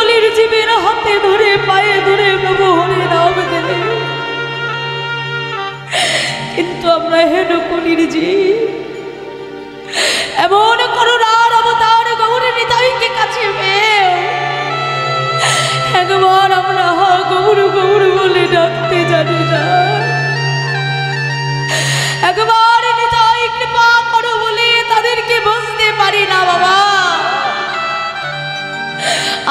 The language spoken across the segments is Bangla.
কলির জীবের হাতে ধরে পায়ে ধরে প্রভু হরি নাম দিলে, কিন্তু আমরা হেন কলির জীব এমন করুণার অবতার গৌর নিতাইকে কাছে পেয়ে একবার আমরা গৌর গৌর বলে ডাকতে জানি না, একবার নিতাই কৃপা করো বলে তাদেরকে বুঝতে পারি না বাবা।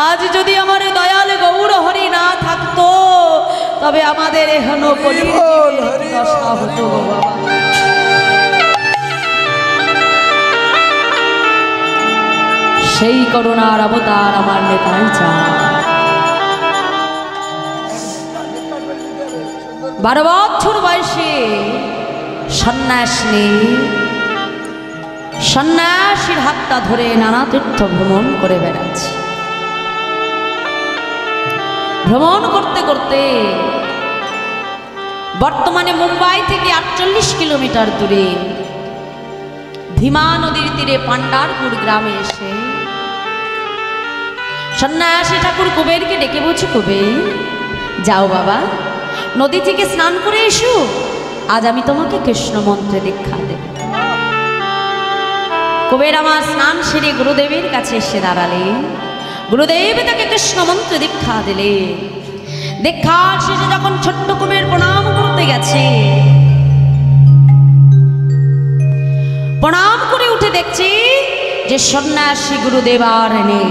আজ যদি আমার দয়াল গৌর হরি না থাকতো তবে আমাদের এখনো কলির দশা হতো বাবা। সেই করুণার অবতার আমার নেতাই চায়। 12 বছর বয়সে সন্ন্যাসীর হাতটা ধরে নানা তীর্থ ভ্রমণ করে বেড়াচ্ছে। ভ্রমণ করতে করতে বর্তমানে মুম্বাই থেকে 48 কিলোমিটার দূরে ভীমা নদীর তীরে পান্ডারপুর গ্রামে এসে সন্ন্যাসী ঠাকুর কুবেরকে ডেকে বলছে, কুবের যাও বাবা, নদী থেকে স্নান করে এসো, আজ আমি তোমাকে কৃষ্ণ মন্ত্রে দীক্ষা দেব। কুবের আমার স্নান সেরে গুরুদেবের কাছে এসে দাঁড়ালেন। গুরুদেব তাকে কৃষ্ণ মন্ত্রে দীক্ষা দিলে। দীক্ষার শেষে যখন ছোট্ট কুবের প্রণাম করতে গেছে, প্রণাম করে উঠে দেখছি যে সন্ন্যাসী গুরুদেব আর নেই।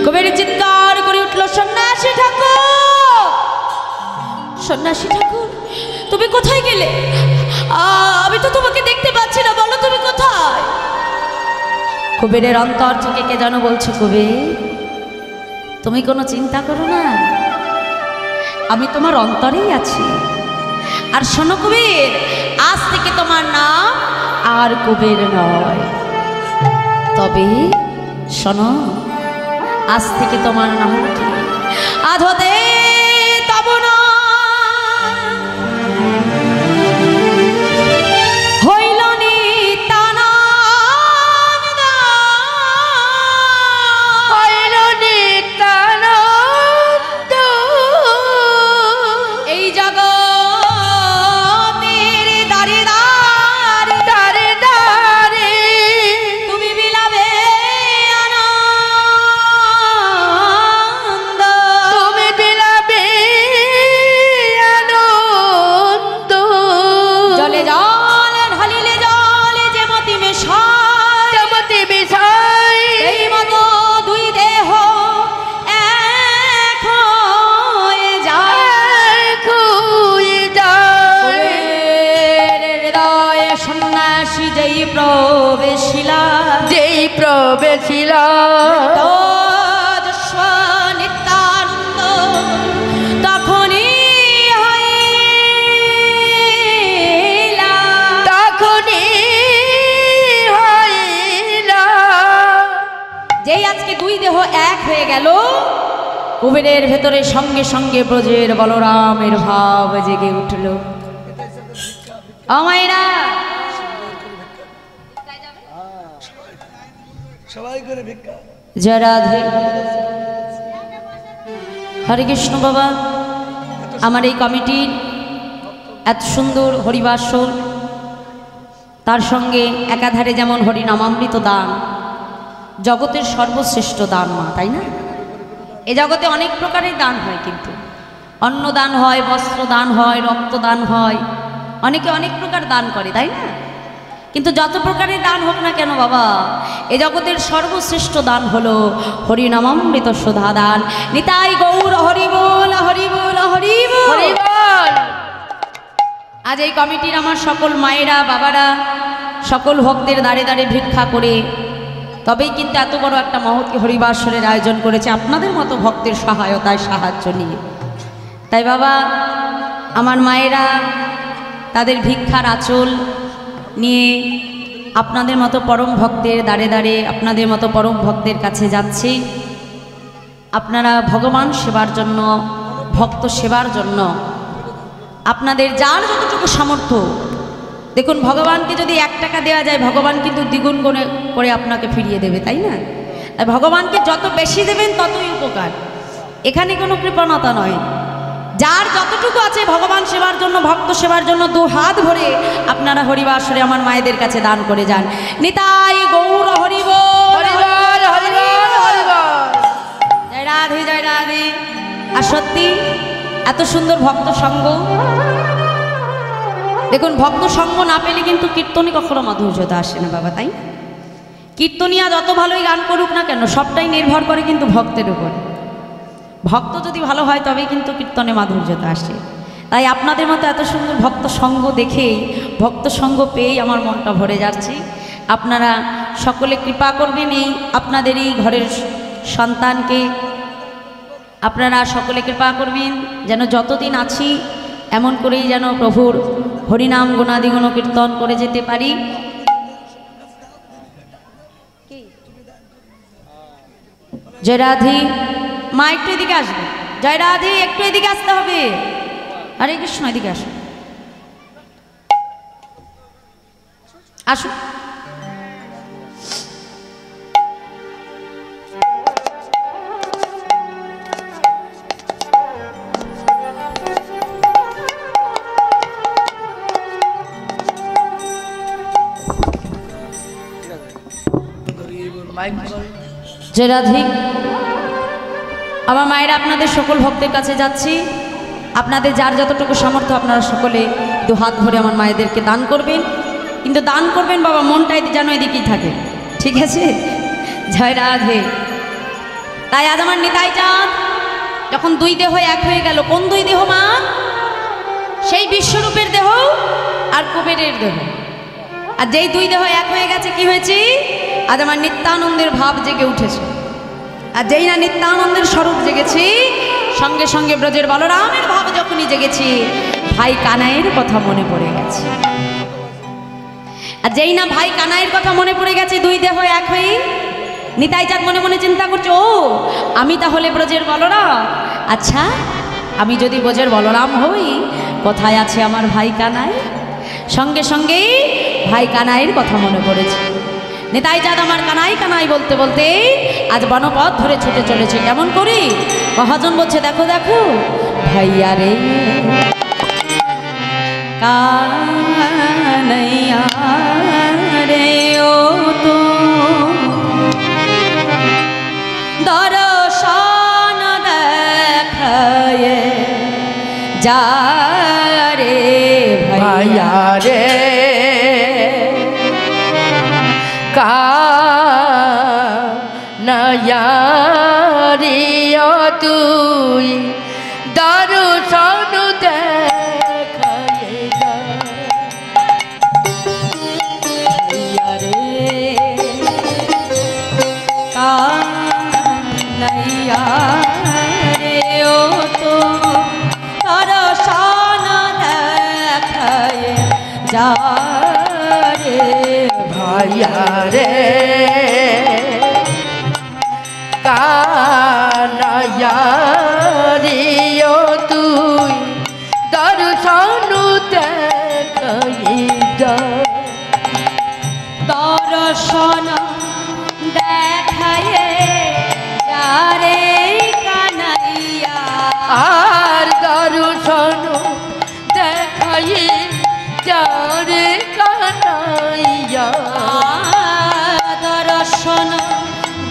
কুবের চিৎকার করে উঠল, সন্ন্যাসী ঠাকুর, সন্ন্যাসী ঠাকুর তুমি কোথায় গেলে? আমি তো তোমাকে দেখতে পাচ্ছি না, বলো তুমি কোথায়? কুবেরের অন্তর থেকে কে যেন বলছে, কুবের তুমি কোনো চিন্তা করো না, আমি তোমার অন্তরেই আছি। আর শোনো কুবের, আজ থেকে তোমার নাম আর কুবের নয়, তবে শোনো আজ থেকে তোমার নাম কি? আজ হতে তব না হইল নিত্যানন্দ, হইল নিত্যানন্দ। এই জগতের দাঁড়ে দাঁড়ে দাঁড়ে দাঁড়ে তুমি বিলাবে আনন্দ, তুমি বিলাবে আনন্দ। জলে জলে ঢালিলে জলে যেমতি মেশায়, যেমতি মেশায়, এই মতো দুই দেহ এক হয়ে যায়, এক হয়ে যায়। হৃদয়ে সন্ন্যাসী যেই প্রবেশিলা, যেই প্রবেশিলা নিত্যানন্দ, তখনই হইলা, তখনই হইলা। যেই আজকে দুই দেহ এক হয়ে গেল, কুবেরের ভেতরে সঙ্গে সঙ্গে ব্রজের বলরামের ভাব জেগে উঠল। আমায়রা সবাই করে ভিক্ষা। জয় রাধে, হরে কৃষ্ণ। বাবা, আমার এই কমিটির এত সুন্দর হরিবাসর, তার সঙ্গে একাধারে যেমন হরিনামামৃত দান জগতের সর্বশ্রেষ্ঠ দান মা, তাই না? এ জগতে অনেক প্রকারের দান হয়, কিন্তু অন্ন দান হয়, বস্ত্র দান হয়, রক্ত দান হয়, অনেকে অনেক প্রকার দান করে, তাই না? কিন্তু যত প্রকারের দান হোক না কেন বাবা, এ জগতের সর্বশ্রেষ্ঠ দান হলো হরিনামামৃত সুধা দান। নিতাই গৌর হরি বল, হরি বল, হরি বল, হরি বল। আজ এই কমিটির আমার সকল মায়েরা বাবারা সকল ভক্তের দাঁড়ে দাঁড়ে ভিক্ষা করে তবেই কিন্তু এত বড় একটা মহৎ হরিবাসরের আয়োজন করেছে, আপনাদের মতো ভক্তের সহায়তায় সাহায্য নিয়ে। তাই বাবা, আমার মায়েরা তাদের ভিক্ষার আঁচল নিয়ে আপনাদের মতো পরম ভক্তের দাঁড়ে দাঁড়ে আপনাদের মতো পরম ভক্তের কাছে যাচ্ছে। আপনারা ভগবান সেবার জন্য, ভক্ত সেবার জন্য আপনাদের যার যতটুকু সামর্থ্য, দেখুন ভগবানকে যদি 1 টাকা দেওয়া যায়, ভগবান কিন্তু দ্বিগুণ করে আপনাকে ফিরিয়ে দেবে, তাই না? ভগবানকে যত বেশি দেবেন ততই উপকার। এখানে কোনো কৃপণতা নয়, যার যতটুকু আছে ভগবান সেবার জন্য, ভক্ত সেবার জন্য দু হাত ভরে আপনারা হরিবাসরে আমার মায়েদের কাছে দান করে যান। নিতাই গৌর হরিব, জয় রাধে জয় রাধে। আর সত্যি এত সুন্দর ভক্ত সঙ্গ, দেখুন ভক্ত সঙ্গ না পেলে কিন্তু কীর্তনে কখনো মাধুর্যতা আসে না বাবা, তাই কীর্তনিয়া যত ভালোই গান করুক না কেন সবটাই নির্ভর করে কিন্তু ভক্তের উপর। ভক্ত যদি ভালো হয় তবেই কিন্তু কীর্তনে মাধুর্যতা আসে। তাই আপনাদের মতো এত সুন্দর ভক্ত সঙ্গ দেখেই, ভক্ত সঙ্গ পেয়েই আমার মনটা ভরে যাচ্ছে। আপনারা সকলে কৃপা করবেন এই আপনাদের এই ঘরের সন্তানকে, আপনারা সকলে কৃপা করবেন যেন যতদিন আছি এমন করেই যেন প্রভুর হরিনাম গুণাদি গুণ কীর্তন করে যেতে পারি। জয় রাধে। মা একটু এদিকে আসবে। জয় রাধে, একটু এদিকে আসতে হবে। হরে কৃষ্ণ, এদিকে আসুন, আসুন। জয় রাধে। আমার মায়েরা আপনাদের সকল ভক্তের কাছে যাচ্ছি, আপনাদের যার যতটুকু সামর্থ্য আপনারা সকলে দু হাত ভরে আমার মায়েদেরকে দান করবেন, কিন্তু দান করবেন বাবা মনটাই যেন এদিকেই থাকে, ঠিক আছে? জয় রাধে। তাই আজ আমার নিতাই চাঁদ যখন দুই দেহ এক হয়ে গেল, কোন দুই দেহ মা? সেই বিশ্বরূপের দেহ আর কুবেরের দেহ। আর যেই দুই দেহ এক হয়ে গেছে কি হয়েছে? আজ আমার নিত্যানন্দের ভাব জেগে উঠেছে। আর যেই না নিত্যানন্দের স্বরূপ জেগেছি, সঙ্গে সঙ্গে ব্রজের বলরামের ভাব যখনই জেগেছি, ভাই কানাইয়ের কথা মনে পড়ে গেছে। আর যেই না ভাই কানাইয়ের কথা মনে পড়ে গেছে, দুই দেহ এক হয়ে নিতাই চাঁদ মনে মনে চিন্তা করছে, ও আমি তাহলে ব্রজের বলরাম। আচ্ছা আমি যদি ব্রজের বলরাম হই, কোথায় আছে আমার ভাই কানাই? সঙ্গে সঙ্গেই ভাই কানাইয়ের কথা মনে পড়েছে। নিতাই চাঁদ আমার কানাই কানাই বলতে বলতে আজ বনপথ ধরে ছুটে চলেছে। কেমন করি? মহাজন বলছে, দেখো দেখো ভাইয়া রে কানাইয়া রে, ও তো দর্শন দেখায়ে যা রে ভাইয়া রে কানাইয়া রে, ও তুই দর্শন দেখায়ে যা রে কানাইয়া রে, ও তো দর্শন দেখায়ে যা রে ভাইয়া রে কানাইয়া রে, ও তুই দর্শন দেখায়ে যা। দর্শন দেখায়ে যা রে কানাইয়া, আর দর্শন দেখায়ে যা রে কানাইয়া, দর্শন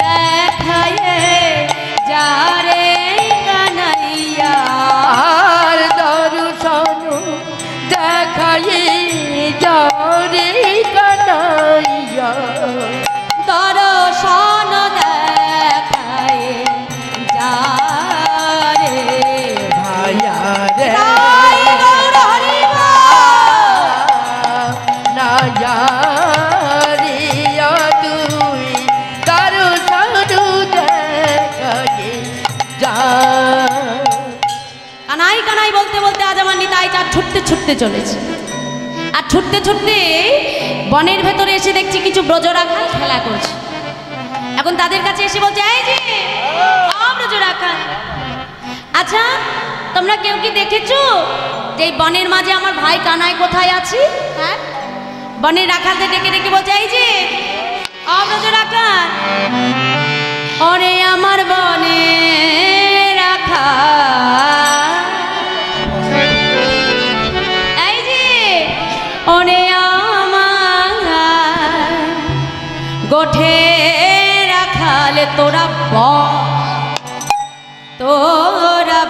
দেখায়ে যা রে কানাইয়া, আর দর্শন দেখায়ে যা রে কানাইয়া, দর্শন দেখায়ে যা রে ভাইয়া রে নাইয়া রে, ও তুই দর্শন দেখায়ে যা। কানাই কানাই বলতে বলতে আজ আমার নিতাই চাঁদ ছুটতে ছুটতে চলেছে। আর ছুটতে ছুটতে বনের ভেতরে এসে দেখছি কিছু ব্রজরাখাল খেলা করছে। এখন তাদের কাছে এসে বলছে, এই যে ব্রজরাখাল, আচ্ছা তোমরা কেউ কি দেখেছো যে এই বনের মাঝে আমার ভাই কানাই কোথায় আছে? হ্যাঁ, বনের রাখালদের ডেকে ডেকে বলছে, এই যে ব্রজরাখাল, ওরে আমার বনে রাখাল তোরা তোরা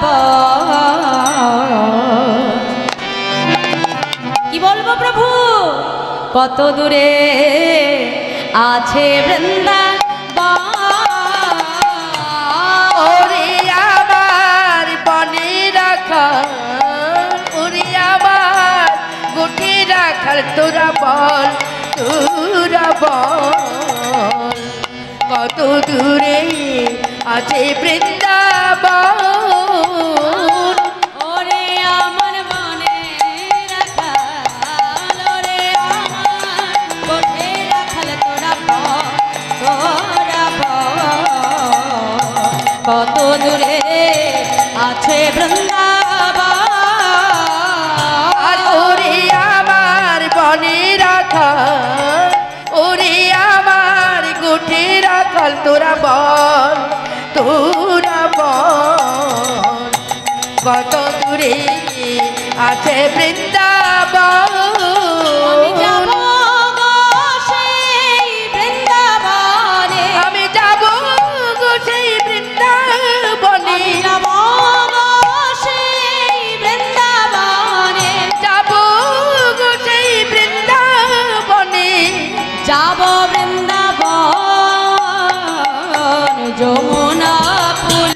কি বলবো প্রভু, কত দূরে আছে বৃন্দাবন। ওরে আমার বনে রাখাল, ওরে আমার গুটি রাখাল, তোরা বল তোরা বল কত দূরে আছে বৃন্দাবন। ওরে আমার বনে রাখাল, ওরে আমার গোঠে রাখাল, তোরা বল তোরা বল কত দূরে আছে বৃন্দাবন। আর ওরে আমার বনে রাখাল, ওরে আমার গুটি রাখাল, তোরা বল তোরা বল কত দূরে আছে বৃন্দাবন। আমি যাব গো সেই বৃন্দাবনে, আমি যাব গো সেই বৃন্দাবনে, আমি যাব গো সেই বৃন্দাবনে, যাব গো সেই বৃন্দাবনে, যাব বৃন্দাবন যমুনা ফুল।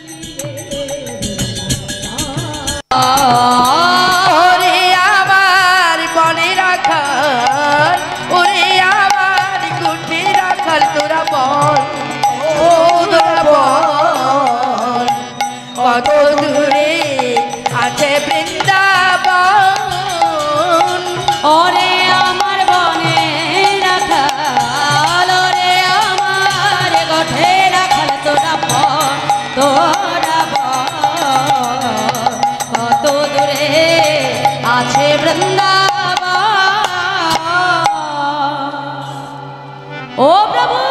ওরে আমার বনে রাখাল, ওরে আমার গুটি রাখাল, তোরা বল তোরা বল কত দূরে আছে বৃন্দাবন। ওরে আমার বনে রাখাল, ওরে আমার গোঠে রাখাল, তোরা বল তোরা বল কত দূরে আছে বৃন্দাবন। ও প্রভু,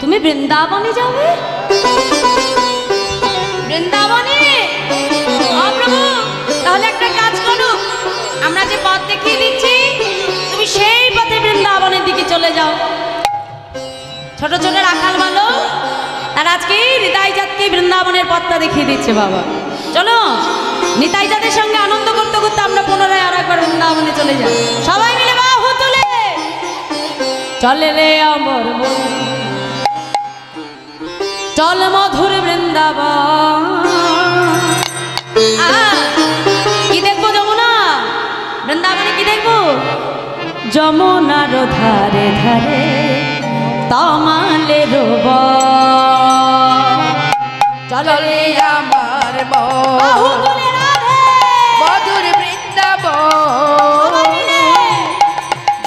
তুমি বৃন্দাবনে যাবে? বৃন্দাবনে? ও প্রভু, তাহলে একটা কাজ করো, আমরা যে পথ দেখিয়ে দিচ্ছি তুমি সেই পথে বৃন্দাবনের দিকে চলে যাও। ছোট ছোট রাখাল ভালো, আর আজকে নিতাই জাতকে বৃন্দাবনের পথটা দেখিয়ে দিচ্ছে বাবা। চলো, নিতাই জাতের সঙ্গে আনন্দ করতে করতে আমরা পুনরায় আর একবার বৃন্দাবনে চলে যাই। সবাই মিলে বাহু তুলে চলে রে আমার বন্ধু, চল মধুর বৃন্দাবন। কি দেখবো যমুনা? বৃন্দাবনে কি দেখবো? যমুনার ধারে ধারে তমালের চলে আমার মধুর বৃন্দাবন,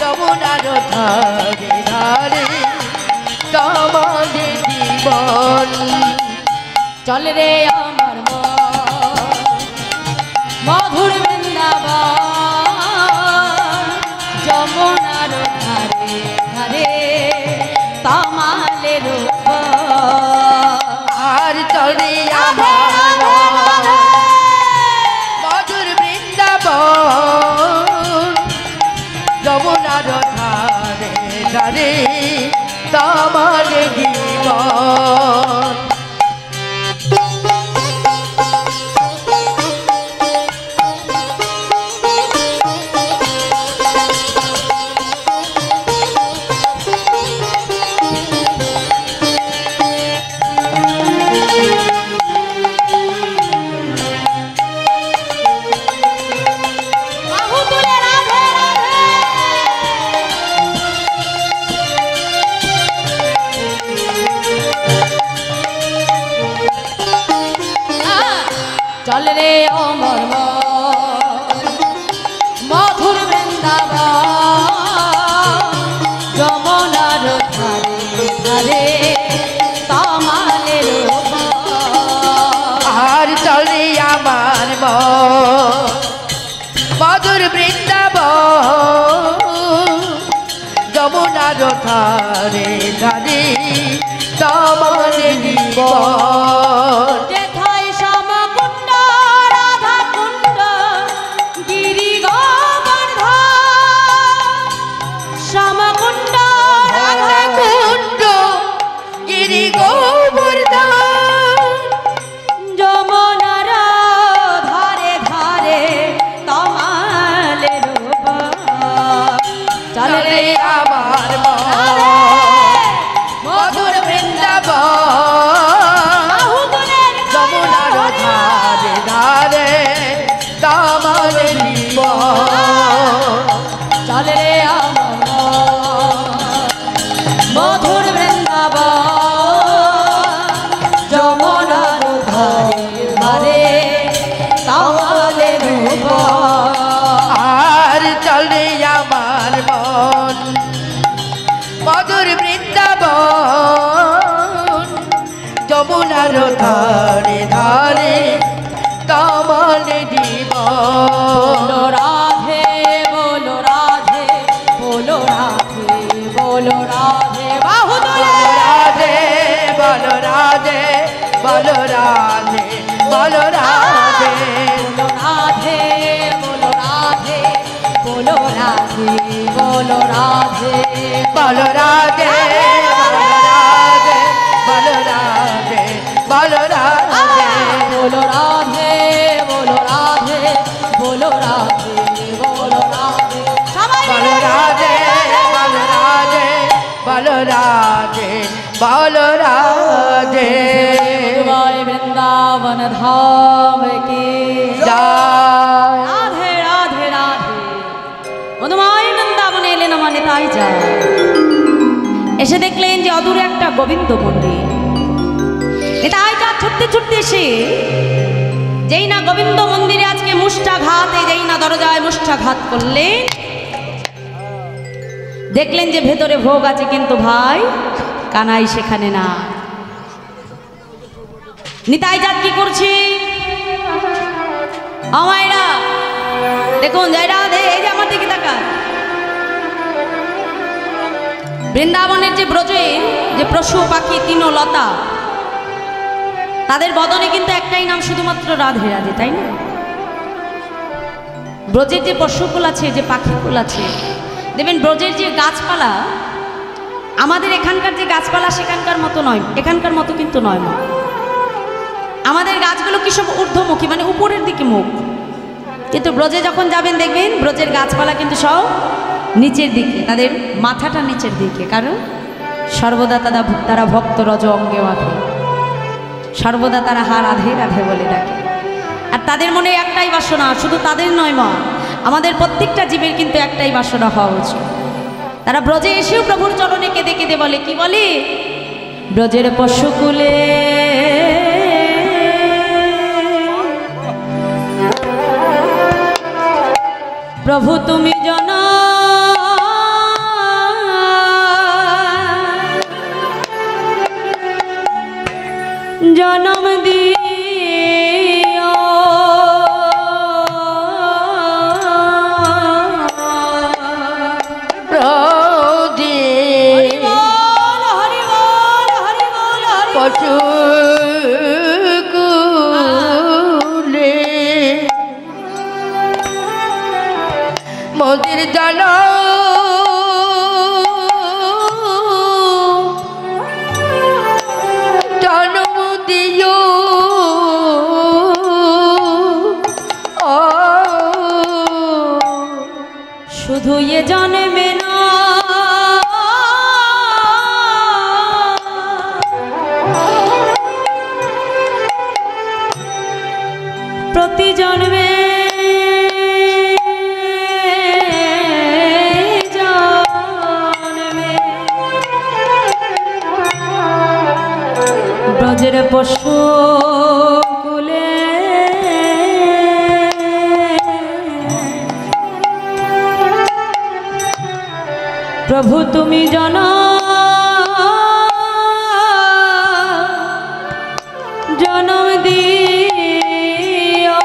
যমুনার ধারে ধারে তোমাদের জীবন। চল রে আমার মধুর বৃন্দাবন, যমুনার ধারে ধারে তমালের আর চলে আমার মধুর বৃন্দাবন, যমুনার ধারে ধারে তোমাদের জীবন। চল রে অমর মধুর বৃন্দাবন, যমুনার ধারে ধারে তমালের আর চলে আমার মধুর বৃন্দাবন, যমুনার ধারে ধারে তোমাদের জীবন। যেথায় শ্যামকুণ্ড রাধা কুণ্ড গিরি গোবর্ধন, শ্যামকুণ্ড রাধা কুণ্ড যমুনার ধারে ধারে কামালেরি বন बोलो राधे बोलो राधे बोलो राधे बोलो राधे बाहु বলো রাধে বলো রাধে বলো রাধে বলো রাধে बोलो राधे बोलो राधे बोलो राधे बोलो राधे বলো রাধে বলো রাধে বলো রাধে बोलो राधे बोलो राधे बोलो राधे बोलो राधे सबाई বলো রাধে বলো রাধে বলো রাধে বলো রাধে मधुमाय वृंदावन धाम की জয় राधे राधे राधे मधुमाय वृंदावन एलेन আমার নেতাই যায় এসে দেখলেন যে অদূরে একটা গোবিন্দ মন্দির নেতাই যা ছুটতে ছুটতে এসে যেই না গোবিন্দ মন্দিরে আজকে মুষ্টাঘাত যেই না দরজায় মুষ্টাঘাত করলে দেখলেন যে ভেতরে ভোগ আছে কিন্তু ভাই কানাই সেখানে না নিতাই জাত কি করছে আমায়রা দেখুন জয় রাধে এই যে আমার দিকে তাকান বৃন্দাবনের যে ব্রজে যে পশু পাখি তৃণলতা তাদের বদনে কিন্তু একটাই নাম শুধুমাত্র রাধে রাধে তাই না ব্রজের যে পশুকুল আছে যে পাখিকুল আছে দেখবেন ব্রজের যে গাছপালা আমাদের এখানকার যে গাছপালা সেখানকার মতো নয় এখানকার মতো কিন্তু নয় মা আমাদের গাছগুলো কি সব ঊর্ধ্বমুখী মানে উপরের দিকে মুখ কিন্তু ব্রজে যখন যাবেন দেখবেন ব্রজের গাছপালা কিন্তু সব নিচের দিকে তাদের মাথাটা নিচের দিকে কারণ সর্বদা তারা ভক্ত রজ অঙ্গে মাথে সর্বদা তারা হা রাধে রাধে বলে ডাকে আর তাদের মনে একটাই বাসনা শুধু তাদের নয় মা আমাদের প্রত্যেকটা জীবের কিন্তু একটাই বাসনা হওয়া উচিত তারা ব্রজে এসেও প্রভুর চরণে কেঁদে কেঁদে বলে কি বলে ব্রজের পশুকুলে প্রভু তুমি জানা জনম দিও প্রদে হরি বল হরি বল হরি পশু কুলে মোদের জানো জন্ম দিও শুধু এ জন্মে না প্রতি জন্মে জন্মে ব্রজের পশু কুলে প্রভু তুমি জানো জনম দিও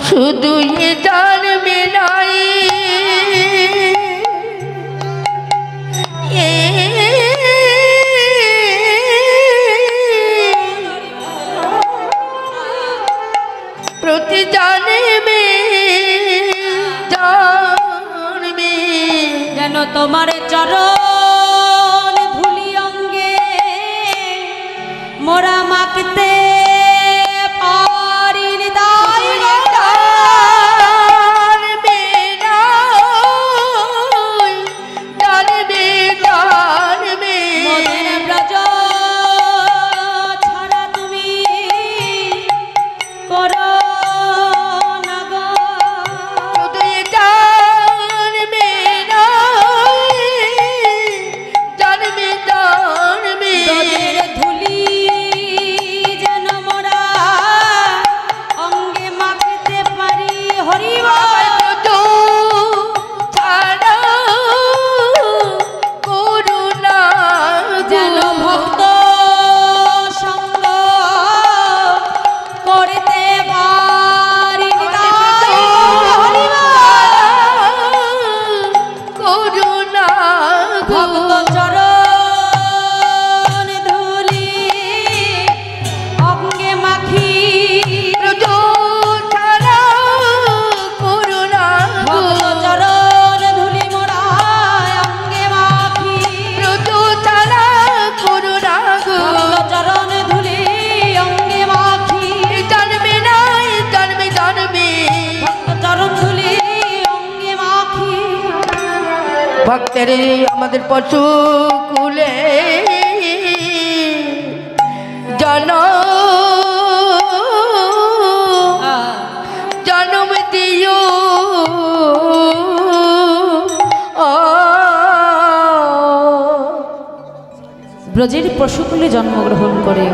শুধু এ জন্মে নাই প্রতি জন্মে জন্মে যেন তোমার চরণ ধুলি অঙ্গে মোরা মাখতে পারি তাই মোদের ব্রজ ছাড়া তুমি করো না গো ভক্ত চরণ ধুলি অঙ্গে মাখি রোজো ছাড়া করুণা ভক্ত চরণ ধুলি মোরা অঙ্গে মাখি রোজো ছাড়া করুণা ভক্ত চরণ ধুলি অঙ্গে মাখি জন্মে নাই জন্মে জন্মে ভক্ত চরণ ধুলি অঙ্গে মাখি ভক্তের আমাদের পশু কুলে জন্ম দিও ব্রজের পশুকুলে জন্মগ্রহণ করে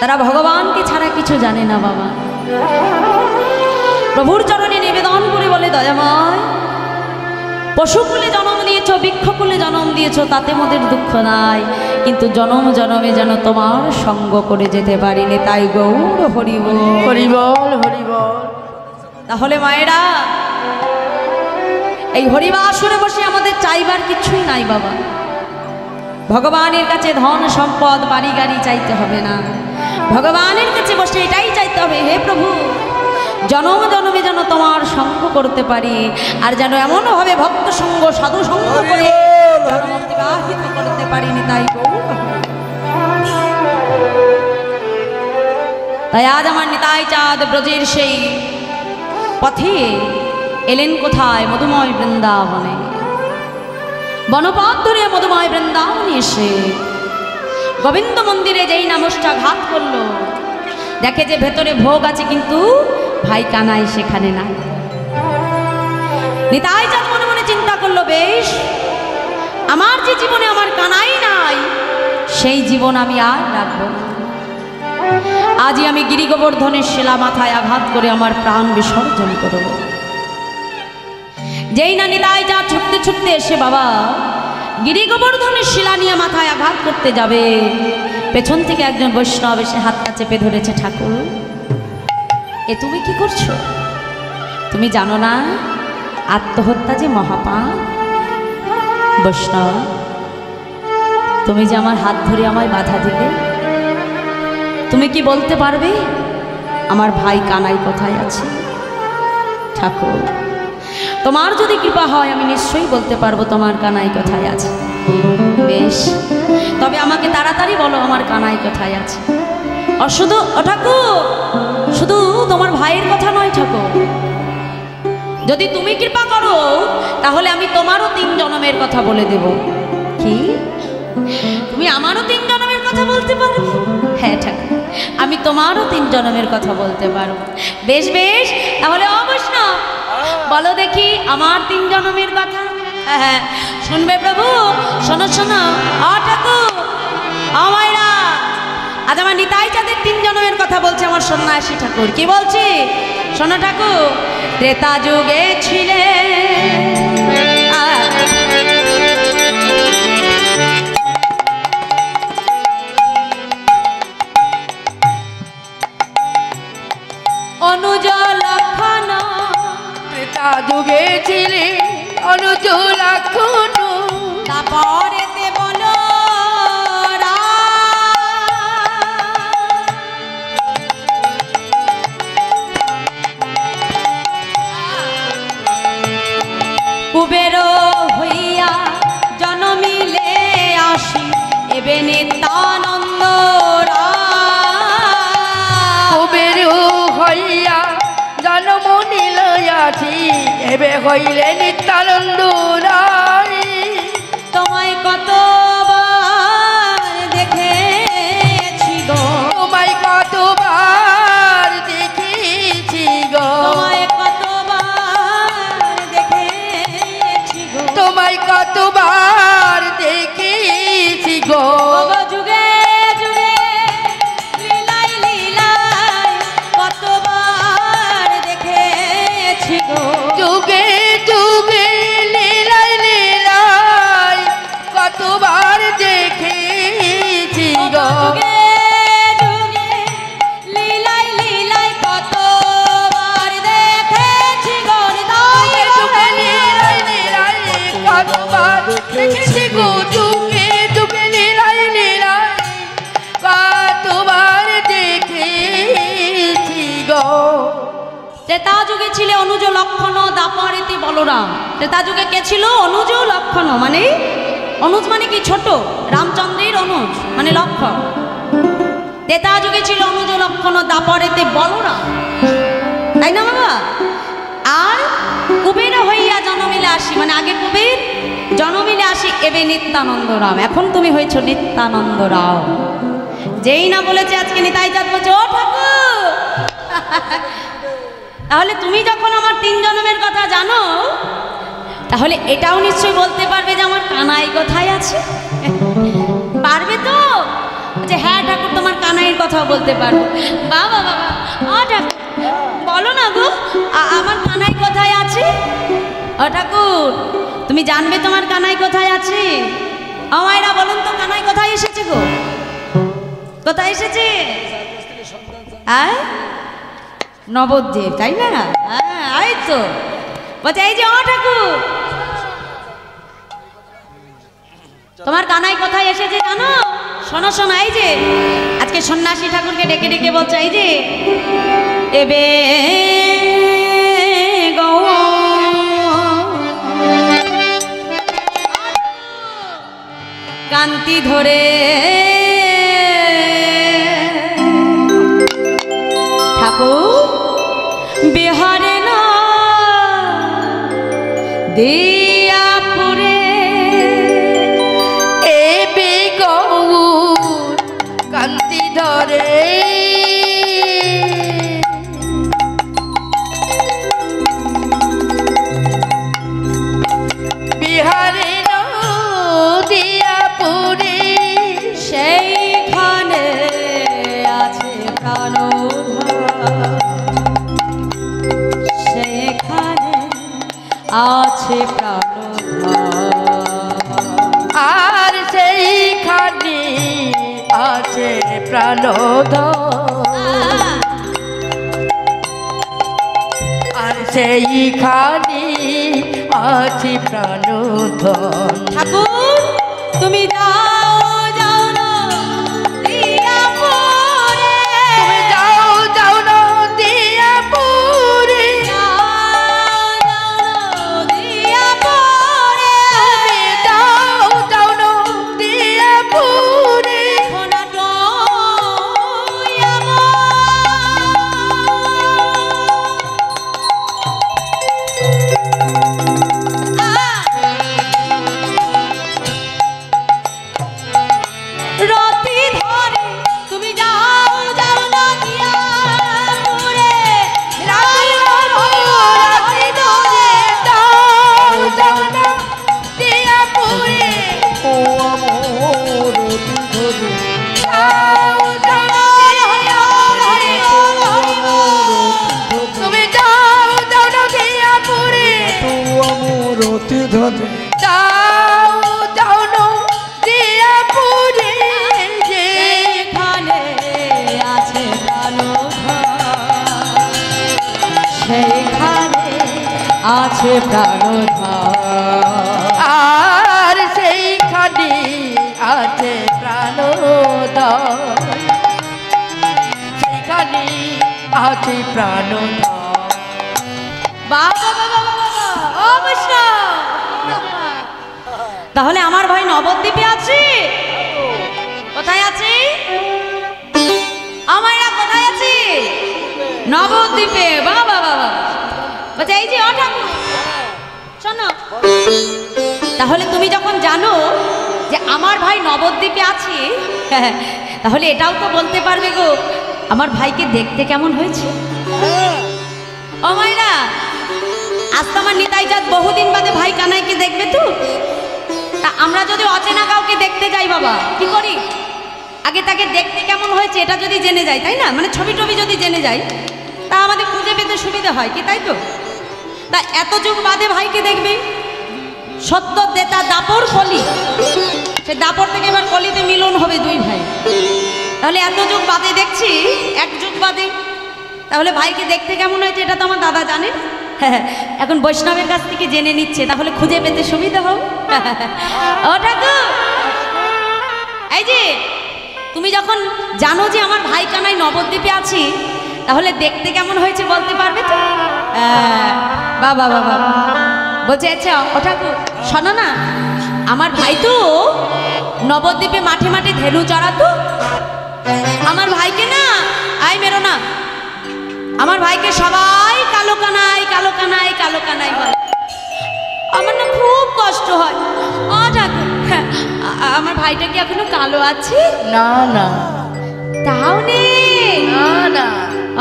তারা ভগবানকে ছাড়া কিছু জানে না বাবা। প্রভুর চরণে নিবেদন করে বলে দয়াময় পশুকুলে জন্ম দিয়েছ বৃক্ষকুলে জন্ম দিয়েছ তাতে মোদের দুঃখ নাই, কিন্তু জনম জনমে যেন তোমার সঙ্গ করে যেতে পারিনি, তাই গৌর হরিবল হরিবল হরিবল। তাহলে মায়েরা এই হরিবাসরে বসে আমাদের চাইবার কিছুই নাই বাবা। ভগবানের কাছে ধন সম্পদ বাড়ি গাড়ি চাইতে হবে না, ভগবানের কাছে বসে এটাই চাইতে হবে, হে প্রভু জনম জনমে যেন তোমার সঙ্গ করতে পারি, আর যেন এমনভাবে ভক্ত সঙ্গ সাধু সঙ্গ করে জন্ম অতিবাহিত করতে পারিনি, তাই গৌর হরি। তাই আজ আমার নিতাই চাঁদ ব্রজের সেই পথে এলেন কোথায়? মধুময় বৃন্দাবনে। বনপথ ধরে মধুময় বৃন্দাবনে এসে গোবিন্দ মন্দিরে যেই নমস্কারঘাত করলো, দেখে যে ভেতরে ভোগ আছে কিন্তু ভাই কানাই সেখানে নাই। নিতাই চাঁদ মনে মনে চিন্তা করলো, বেশ আমার যে জীবনে আমার কানাই নাই সেই জীবন আমি আর রাখবো না, আজই আমি গিরি গোবর্ধনের শিলা মাথায় আঘাত করে আমার প্রাণ বিসর্জন করব। যেই না নিতাই চাঁদ ছুটতে ছুটতে এসে বাবা গিরি গোবর্ধনের শিলা নিয়ে মাথায় আঘাত করতে যাবে, পেছন থেকে একজন বৈষ্ণব এসে হাতটা চেপে ধরেছে। ঠাকুর এ তুমি কি করছো? তুমি জানো না আত্মহত্যা যে মহাপাপ? বৈষ্ণব তুমি যে আমার হাত ধরে আমায় বাধা দিলে, তুমি কি বলতে পারবে আমার ভাই কানাই কোথায় আছে? ঠাকুর তোমার যদি কৃপা হয় আমি নিশ্চয়ই বলতে পারবো তোমার কানাই কোথায় আছে। বেশ তবে আমাকে তাড়াতাড়ি বলো আমার কানাই কোথায় আছে। শুধু ঠাকুর শুধু তোমার ভাইয়ের কথা নয় ঠাকুর, যদি তুমি কৃপা করো তাহলে আমি তোমারও 3 জন্মের কথা বলে দেব। কি তুমি আমারও 3 জন্মের কথা বলতে পারো? হ্যাঁ ঠাকুর আমি তোমারও 3 জন্মের কথা বলতে পারো। বেশ বেশ তাহলে অবশ্য বলো দেখি আমার 3 জন্মের কথা। হ্যাঁ শুনবে প্রভু, শোনো শোনো। ঠাকুর আমায়রা আজ আমার নিতাই চাঁদের 3 জন্মের কথা বলছে আমার সন্ন্যাসী ঠাকুর। কি বলছি শোনো ঠাকুর। ত্রেতা যুগে ছিলে অনুজ লক্ষণ, ত্রেতা যুগে ছিলে অনুজ লক্ষণ, তারপরেতে বলো কুবের হইয়া জনমিলে আসি এবে নিত্যানন্দ কুবের হইয়া জন্ম নিল আসি এবে হইলে নিত্যানন্দ রায়। তোমায় কতবার দেখেছি গো, তোমায় কতবার দেখেছি গো, তোমায় কতবার দেখেছি গো, তোমায় কতবার দেখেছি গো। যুগে যুগে লীলায় লীলায় কতবার দেখেছি গো, যুগে যুগে লীলায় লীলায় কতবার দেখেছি গো। যুগে যুগে লীলায় লীলায় কতবার দেখেছি গো, যুগে যুগে লীলায় লীলায় দেখেছি গো যুগে যুগে লীলায় লীলায় কতবার দেখেছি গো। ত্রেতা যুগে ছিল অনুজ লক্ষণ দাপরেতে বলরাম। ত্রেতা যুগে কে ছিল? অনুজ লক্ষণ, মানে অনুজ মানে কি? ছোট। রামচন্দ্রের অনুজ মানে লক্ষণ। ত্রেতা যুগে ছিল অনুজ লক্ষণ দাপরেতে বলরাম, তাই না বাবা? আর কুবের হইয়া জনমিলে আসি, মানে আগে কুবের জনমিলে আসি এবে নিত্যানন্দ রাম। এখন তুমি হয়েছ নিত্যানন্দ রাম। যেই না বলেছে আজকে নিতাই চাঁদ বলছে ও ঠাকুর, তাহলে তুমি যখন আমার 3 জন্মের কথা জানো, তাহলে এটাও নিশ্চয়ই বলতে পারবে যে আমার কানাই কোথায় আছে। পারবে তো? যে হ্যাঁ ঠাকুর, তোমার কানাইয়ের কথাও বলতে পারবো। বাবা বাবা, ও ঠাকুর বলো না গো, আমার কানাই কোথায় আছে? ও ঠাকুর, তুমি জানবে তোমার কানাই কোথায় আছে? ও মায়েরা বলুন তো, কানাই কোথায় এসেছে গো? কোথায় এসেছে? আয় নবদ্বীপ, তাই না? হ্যাঁ, এই তো বলছে এই যে ও ঠাকুর, তোমার কানাই কোথায় এসেছে জানো? শোনো শোনো, এই যে আজকে সন্ন্যাসী ঠাকুরকে ডেকে ডেকে বলছে এই যে এবে কান্তি ধরে ঠাকুর বিহারে না দিয়াপুরে এবে গৌর কান্তি ধরে বিহারে নদিয়াপুরে সেইখানে আছে প্রাণ, সেখানে আছে প্রাণ, আর সেইখানে আছে প্রাণধন, আর সেইখানে আছে প্রাণধন। ঠাকুর তুমি যাও যাও না দিয়াপুরে, তুমি যাও যাও নদিয়াপুরে, দিয়াপুরে তুমি যাও যাও নদিয়াপুরে, রতি ধরে তুমি যাও যাও না দিয়াপুরে, রাতি ধরে যাও যাও নদিয়াপুরে, ও আমর ধরে যাও যাও নদিয়াপুরে, তুমি যাও যাও নদিয়াপুরে, ও আমর ধরে যাও যাও নদিয়াপুরে, সেখানে আছে প্রাণ, সেইখানে আছে প্রাণ, আর সেইখানে আছে প্রাণোদয়, সেইখানে আছে প্রাণোদয়। বাবা বাবা বাবা, অবশ্যই। তাহলে আমার ভাই নবদ্বীপে আছে? কোথায় আছে? আমারা কোথায় আছে? নবদ্বীপে। বাবা বাবা, বলছে এই যে ও ঠাকুর শোনো, তাহলে তুমি যখন জানো যে আমার ভাই নবদ্বীপে আছে, তাহলে এটাও তো বলতে পারবে গো আমার ভাইকে দেখতে কেমন হয়েছে। ও মাইরা, আজ তো আমার নিতাই চাঁদ বহুদিন বাদে ভাই কানাইকে দেখবে তো। তা আমরা যদি অচেনা কাউকে দেখতে যাই বাবা, কি করি? আগে তাকে দেখতে কেমন হয়েছে এটা যদি জেনে যাই, তাই না? মানে ছবি টবি যদি জেনে যাই, তা আমাদের খুঁজে পেতে সুবিধা হয়, কি তাই তো? তা এত যুগ বাদে ভাইকে দেখবে, সত্য দেতা দাপর কলি, সে দাপর থেকে এবার কলিতে মিলন হবে দুই ভাই। তাহলে এত যুগ বাদে দেখছি, 1 যুগ বাদে, তাহলে ভাইকে দেখতে কেমন হয়েছে এটা তো আমার দাদা জানে। এখন বৈষ্ণবের কাছ থেকে জেনে নিচ্ছে, তাহলে খুঁজে পেতে সুবিধা হবে। ও ঠাকুর, এই যে তুমি যখন জানো যে আমার ভাই কানাই নবদ্বীপে আছি, তাহলে দেখতে কেমন হয়েছে বলতে পারবে তো? বাবা বাবা বলছে, আচ্ছা ও ঠাকুর শোনো না, আমার ভাই তো নবদ্বীপে মাঠে মাঠে ধেনু চড়াতো। আমার ভাইকে না, আই মেরো না, আমার ভাইকে সবাই কালো কানাই কালো কানাই কালো কানাই বলে। আমার না খুব কষ্ট হয়। ও ঠাকুর, আমার ভাইটা কি এখনো কালো আছে? না না তাও নেই? না না।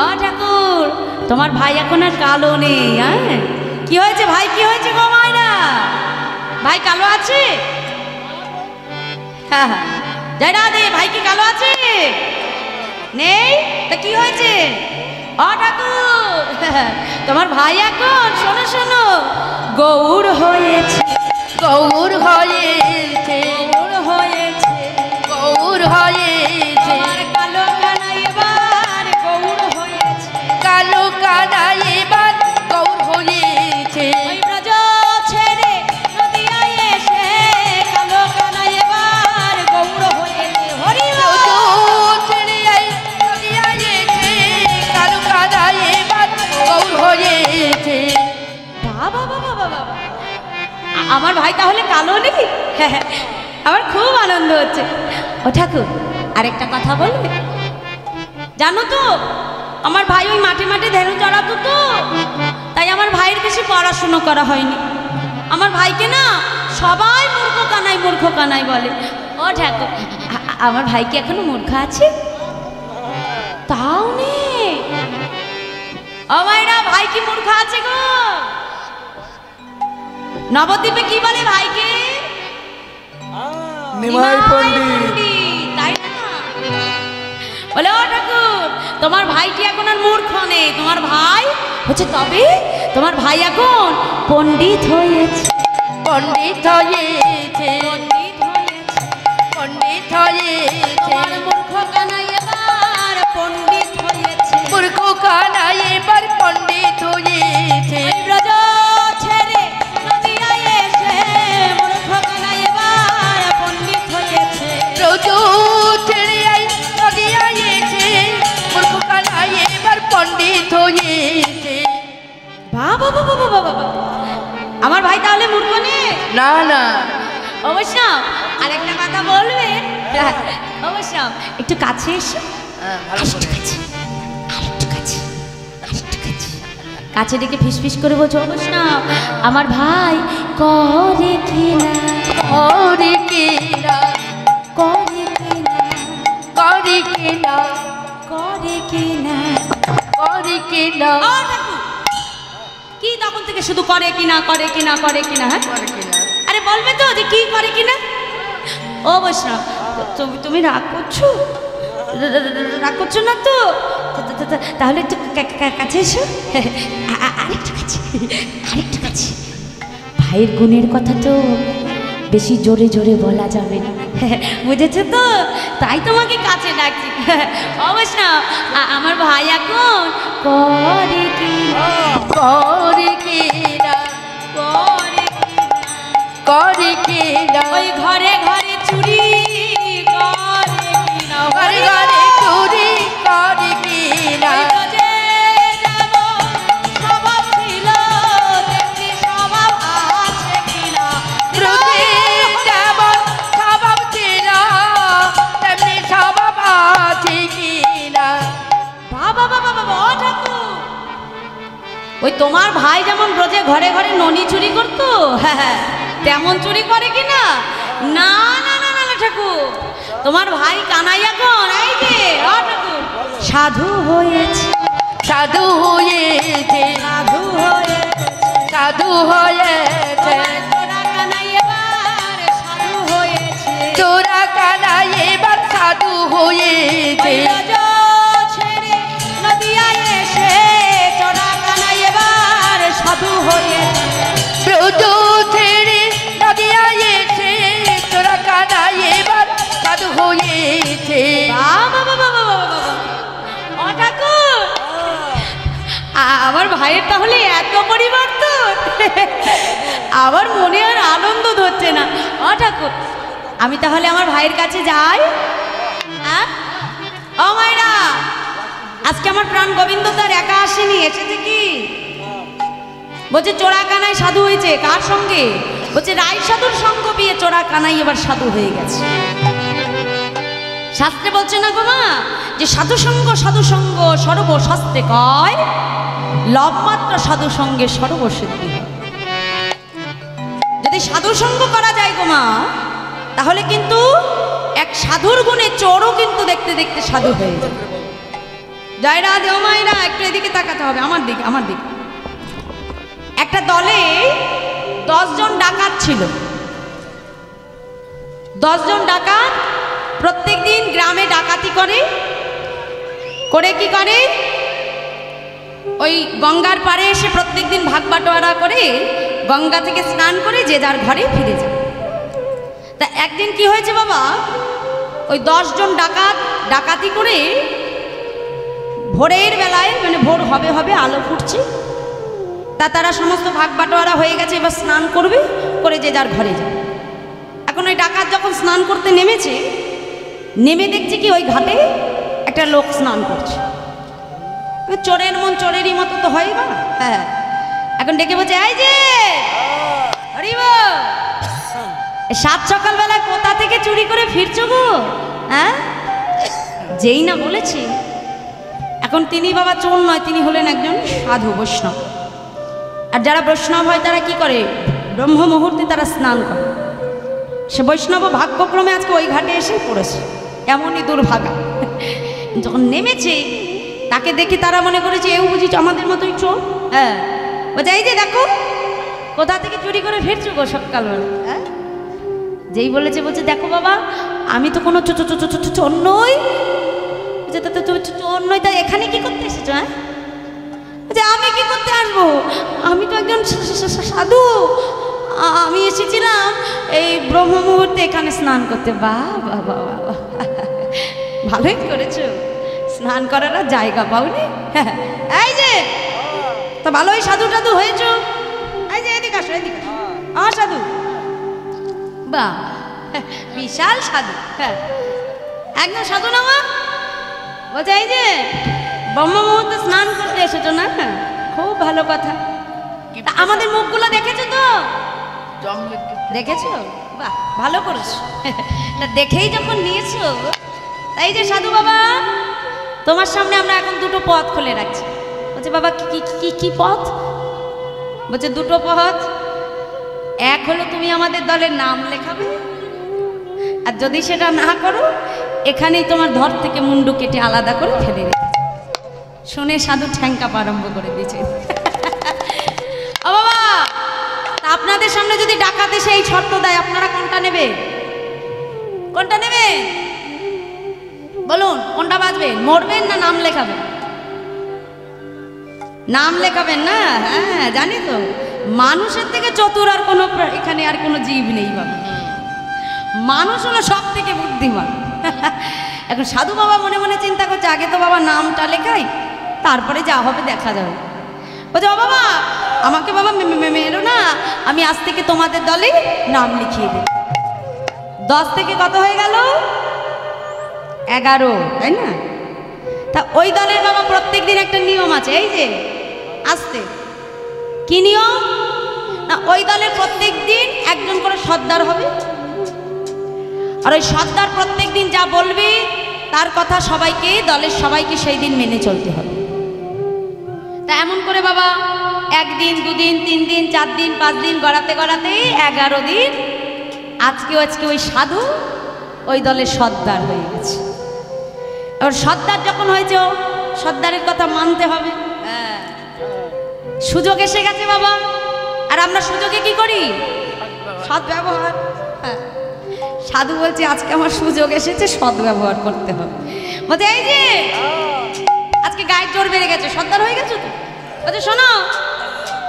ও ঠাকুর, তোমার ভাই এখন আর কালো নেই। হ্যাঁ, কি হয়েছে ভাই, কি হয়েছে গো মায়না? ভাই কালো আছে? হ্যাঁ হ্যাঁ, যাই না দে, ভাই কি কালো আছে? নেই? তা কি হয়েছে? ও ঠাকুর, তোমার ভাই এখন শোনো শোনো গৌর হয়েছে। গৌর হয়েছে, গৌর হয়েছে, গৌর হয়েছে, আমার কালো কানাই এবার গৌর হয়েছে। কালো কানা এবার গৌর হয়েছে। ওই ব্রজ ছেড়ে নদিয়ায় এসে কালো কানাই এবার গৌর হয়েছে। হরি বল। ছেড়ে আই নদিয়া এসে কালো কানা এবার গৌর হয়েছে। বাবা বাবা বাবা, আমার ভাই তাহলে কালো নেই? আমার খুব আনন্দ হচ্ছে। ও ঠাকুর, আরেকটা কথা বলবে? জানো তো আমার ভাই ওই মাঠে মাঠে ধেনু চড়াতো, তো তাই আমার ভাইয়ের বেশি পড়াশুনো করা হয়নি। আমার ভাইকে না সবাই মূর্খ কানাই বলে। ও ঠাকুর, আমার ভাই কি এখনো মূর্খ আছে? তাও নেই? ও মায়েরা, ভাই কি মূর্খ আছে গো? নবদ্বীপে কি বলে ভাইকে? নিমাই পণ্ডিত। তাই না? বলে ও ঠাকুর, তোমার ভাইটি এখন আর মূর্খ নেই, তোমার ভাই হচ্ছে, তবে তোমার ভাই এখন পণ্ডিত হয়েছে। পণ্ডিত হয়েছে, পণ্ডিত হয়েছে, পণ্ডিত হয়েছে, তোমার মূর্খ কানাই এবার পণ্ডিত হয়েছে। মূর্খ কানা এবার পণ্ডিত হয়েছে। ওই ব্রজ ছেড়ে নদিয়ায় এসে মূর্খ কানাই এবার পণ্ডিত হয়েছে। ব্রজ ছেড়ে আই নদিয়া এসে মূর্খ কানা এবার পণ্ডিত হয়েছে। বাবা বাবা বাবা বাবা, আমার ভাই তাহলে মূর্খ নেই? না না। অবশ্য আরেকটা কথা বলবে? অবশ্য একটু কাছে এসো, আরেকটু কাছে, আরেকটু কাছে, আরেকটু কাছে, কাছে ডেকে ফিসফিস করে বলছো, অবশ্য আমার ভাই করে কিনা, করে কিনা, করে কিনা, করে কিনা, করে কিনা। করে কিনা, ও ঠাকুর, কি তখন থেকে শুধু করে কিনা করে কিনা করে কিনা? হ্যাঁ, করে কিনা। আরে বলবে তো যে কি করে কিনা? ও বৈষ্ণব, তুমি রাগ করছো? রাগ করছো না তো? তাহলে একটু কাছে এসো, আরেকটু কাছে, আরেকটু কাছে। ভাইয়ের গুণের কথা তো বেশি জোরে জোরে বলা যাবে না, বুঝেছো তো? তাই তোমাকে কাছে ডাকছি। অবশ্য আমার ভাই এখন করে কিনা, করে কিনা, করে করে কিনা, ওই ঘরে ঘরে চুরি করে কিনা, ঘরে ঘরে চুরি করে কিনা। ওই ব্রজে যাব স্বভাব ছিল, দেখি স্বভাব আছে কিনা। ব্রজে যেমন স্বভাব ছিল তেমনি স্বভাব আছে কিনা। বাবা বাবা বাবা, ও ঠাকুর, ওই তোমার ভাই যেমন ব্রজে ঘরে ঘরে ননি চুরি করতো, হ্যাঁ তেমন চুরি করে কিনা? না না না না ঠাকুর, তোমার ভাই কানাই এখন এই যে ও ঠাকুর সাধু হয়েছে, সাধু হয়েছে, সাধু হয়েছে, সাধু হয়েছে, তোরা কানাই এবার সাধু হয়েছে। তোরা কানা এবার সাধু হয়েছে। ওই ব্রজ ছেড়ে নদিয়ায় এসে তোরা কানাই এবার সাধু হয়েছে। ব্রজ ছেড়ে নদিয়া এসে তোরা কানা এবার সাধু হয়েছে। বাবা বাবা বাবা বাবা, ও ঠাকুর, আমার ভাইয়ের তাহলে এত পরিবর্তন। আমার মনে আর আনন্দ ধরছে না। ও ঠাকুর, আমি তাহলে আমার ভাইয়ের কাছে যাই। হ্যাঁ ও মায়েরা, আজকে আমার প্রাণ গোবিন্দ তো আর একা আসেনি, এসেছে কি বলছে চোরা কানাই সাধু হয়েছে। কার সঙ্গে? বলছে রাই সাধুর সঙ্গ পেয়ে চোরা কানাই এবার সাধু হয়ে গেছে। শাস্ত্রে বলছে না গো মা যে সাধু সঙ্গ সর্বশাস্ত্রে কয়, লবমাত্র সাধু সঙ্গে সর্বসিদ্ধি হয়। যদি সাধু সঙ্গ করা যায় গো মা, তাহলে কিন্তু এক সাধুর গুণে চোরও কিন্তু দেখতে দেখতে সাধু হয়ে যায়। জয়রা দেওমাইরা, একটু এদিকে তাকাতে হবে, আমার দিকে আমার দিকে। একটা দলে 10 জন ডাকাত ছিল। 10 জন ডাকাত প্রত্যেক দিন গ্রামে ডাকাতি করে কি করে, ওই গঙ্গার পাড়ে এসে প্রত্যেক দিন ভাগ বাটোয়ারা করে গঙ্গা থেকে স্নান করে যে যার ঘরে ফিরে যায়। তা একদিন কি হয়েছে বাবা, ওই 10 জন ডাকাত ডাকাতি করে ভোরের বেলায়, মানে ভোর হবে হবে আলো ফুটছে, তা তারা সমস্ত ভাগ বাটোয়ারা হয়ে গেছে, এবার স্নান করবে, করে যে যার ঘরে যায়। এখন ওই ডাকাত যখন স্নান করতে নেমেছে, নেমে দেখছে কি ওই ঘাটে একটা লোক স্নান করছে। চোরের মন চোরেরই মতো তো হয় না। হ্যাঁ, এখন ডেকে বলছে, এই যে সাত সকালবেলা কোথা থেকে চুরি করে ফিরছো গো? হ্যাঁ, যেই না বলেছি, এখন তিনি বাবা চোর নয়, তিনি হলেন একজন সাধু বৈষ্ণব। আর যারা বৈষ্ণব হয় তারা কি করে, ব্রহ্ম মুহূর্তে তারা স্নান করে। সে বৈষ্ণব ভাগ্যক্রমে আজকে ওই ঘাটে এসে পড়েছে, এমনই দুর্ভাগা। যখন নেমেছে তাকে দেখে তারা মনে করেছে এও বুঝি আমাদের মতোই চোর। হ্যাঁ, বলছে এই যে দেখো কোথা থেকে চুরি করে ফিরছো গো সকালবেলা। হ্যাঁ, যেই বলেছে বলছে দেখো বাবা, আমি তো কোনো চোর নই। চোর নই, তা এখানে কি করতে এসেছো? হ্যাঁ, যে আমি কি করতে আসবো, আমি তো একজন সাধু, আমি এসেছিলাম এই ব্রহ্ম মুহূর্তে এখানে স্নান করতে। বাহ বাহ বাহ বাহ, ভালোই করেছো, স্নান করার জায়গা পাওনি। এই যে তো ভালোই সাধু টাধু হয়েছো। এই যে এদিকে আসো, এদিকে সাধু, বাহ বিশাল সাধু। হ্যাঁ, একদম সাধু না মা? বলছে এই যে ব্রহ্ম মুহূর্তে স্নান করতে এসেছো না? খুব ভালো কথা। আমাদের মুখগুলো দেখেছো তো? দেখেছো? বাহ, ভালো করেছো। দেখেই যখন নিয়েছো, তাই যে সাধু বাবা, তোমার সামনে আমরা এখন দুটো পথ খুলে রাখছি। বলছে বাবা কি কি কি পথ? বলছে দুটো পথ। এক হলো তুমি আমাদের দলের নাম লেখাবে, আর যদি সেটা না করো এখানেই তোমার ধর থেকে মুন্ডু কেটে আলাদা করে ফেলে রেখে। শুনে সাধু ঠ্যাঙ্কাপ আরম্ভ করে দিয়েছে। ও বাবা, আপনাদের সামনে যদি ডাকাতে সেই শর্ত দেয়, আপনারা কোনটা নেবে? কোনটা নেবে বলুন? কোনটা বাজবেন? মরবেন না নাম লেখাবেন? নাম লেখাবেন না? হ্যাঁ, জানি তো, মানুষের থেকে চতুর আর কোনো এখানে আর কোনো জীব নেই বাবা। মানুষ হলো সব থেকে বুদ্ধিমান। এখন সাধু বাবা মনে মনে চিন্তা করছে, আগে তো বাবা নামটা লেখাই, তারপরে যা হবে দেখা যাবে। বলছে ও বাবা, আমাকে বাবা মেরো না, আমি আজ থেকে তোমাদের দলে নাম লিখিয়ে দিই। 10 থেকে কত হয়ে গেল? 11, তাই না? তা ওই দলের বাবা প্রত্যেক দিন একটা নিয়ম আছে। এই যে আসতে কি নিয়ম না, ওই দলের প্রত্যেক দিন একজন করে সর্দার হবে, আর ওই সর্দার প্রত্যেক দিন যা বলবে তার কথা সবাইকে, দলের সবাইকে সেই দিন মেনে চলতে হবে। তা এমন করে বাবা 1 দিন 2 দিন 3 দিন 4 দিন 5 দিন গড়াতে গড়াতে 11 দিন, আজকে ওই সাধু ওই দলের সর্দার হয়ে গেছে। এবার সর্দার যখন হয়েছে, সর্দারের কথা মানতে হবে। সুযোগ এসে গেছে বাবা, আর আমরা সুযোগে কি করি? সৎ ব্যবহার। হ্যাঁ, সাধু বলছে আজকে আমার সুযোগ এসেছে, সৎ ব্যবহার করতে হবে। বলছে এই যে আজকে গায়ের জোর বেড়ে গেছে, সর্দার হয়ে গেছো তো। বলছে শোনো,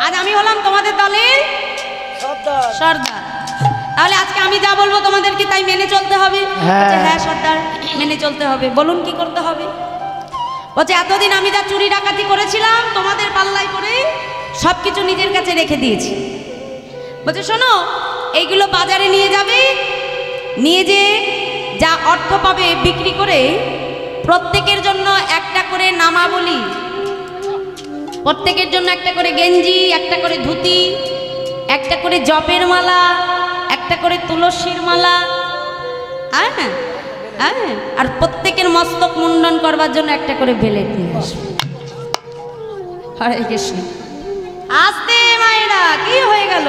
আজ আমি হলাম তোমাদের দলের সর্দার, তাহলে আজকে আমি যা বলবো তোমাদের কি তাই মেনে চলতে হবে? হ্যাঁ সর্দার, মেনে চলতে হবে। বলুন কি করতে হবে? বলছে এতদিন আমি যা চুরি ডাকাতি করেছিলাম তোমাদের পাল্লায় করে সব কিছু নিজের কাছে রেখে দিয়েছি। বলছে শোনো, এইগুলো বাজারে নিয়ে যাবে, নিয়ে যে যা অর্থ পাবে বিক্রি করে প্রত্যেকের জন্য একটা করে নামাবলী, প্রত্যেকের জন্য একটা করে গেঞ্জি, একটা করে ধুতি, একটা করে জপের মালা, একটা করে তুলসীর মালা, হ্যাঁ হ্যাঁ, আর প্রত্যেকের মস্তক মুন্ডন করবার জন্য একটা করে বেলেট নিয়ে আসবে। হরে কৃষ্ণ। আস্তে মায়েরা, কি হয়ে গেল?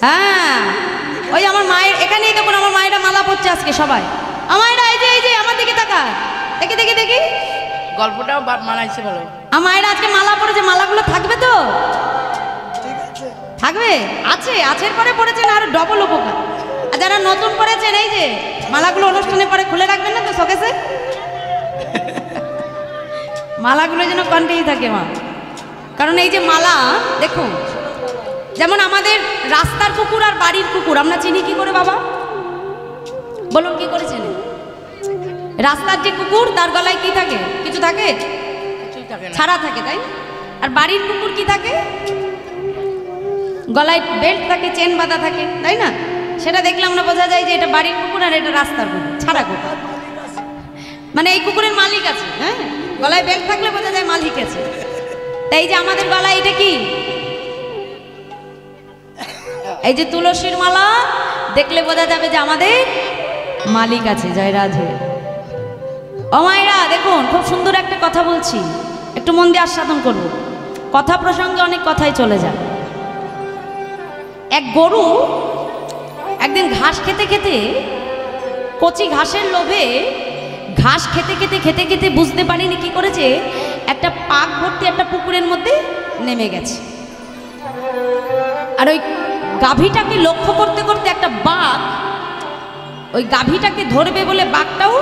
হ্যাঁ, ওই আমার মায়ের এখানেই দেখুন, আমার মায়েরা মালা পড়ছে আজকে সবাই। আমার এই যে আমার দিকে তাকা, দেখি দেখি দেখি, গল্পটাও মানাইছে ভালো। আমার মায়েরা আজকে মালা পড়েছে, মালাগুলো থাকবে তো? থাকবে, আছে, আছের পরে পড়েছেন আর ডবল উপকার। আর যারা নতুন পড়েছেন, এই যে মালাগুলো অনুষ্ঠানের পরে খুলে রাখবেন না তো শোকেসে? মালাগুলো যেন কন্টেই থাকে মা, কারণ এই যে মালা দেখুন, যেমন আমাদের রাস্তার কুকুর আর বাড়ির কুকুর আমরা চিনি কি করে বাবা? বলুন কি করে চেনে? রাস্তার যে কুকুর তার গলায় কি থাকে? কিছু থাকে? ছাড়া থাকে, তাই? আর বাড়ির কুকুর কি থাকে? গলায় বেল্ট থাকে, চেন বাঁধা থাকে, তাই না? সেটা দেখলে আমরা বোঝা যায় যে এটা বাড়ির কুকুর আর এটা রাস্তার কুকুর, ছাড়া কুকুর। মানে এই কুকুরের মালিক আছে, হ্যাঁ, গলায় বেল্ট থাকলে বোঝা যায় মালিক আছে। তাই এই যে আমাদের গলায় এটা কি? এই যে তুলসীর মালা, দেখলে বোঝা যাবে যে আমাদের মালিক আছে। জয় রাধে। ও মায়েরা দেখুন, খুব সুন্দর একটা কথা বলছি, একটু মন দিয়ে আস্বাদন করব। কথা প্রসঙ্গে অনেক কথাই চলে যায়। এক গরু একদিন ঘাস খেতে খেতে, কচি ঘাসের লোভে ঘাস খেতে খেতে খেতে খেতে বুঝতে পারিনি কি করেছে, একটা পাক ভর্তি একটা পুকুরের মধ্যে নেমে গেছে। আর ওই গাভীটাকে লক্ষ্য করতে করতে একটা বাঘ ওই গাভীটাকে ধরবে বলে বাঘটাও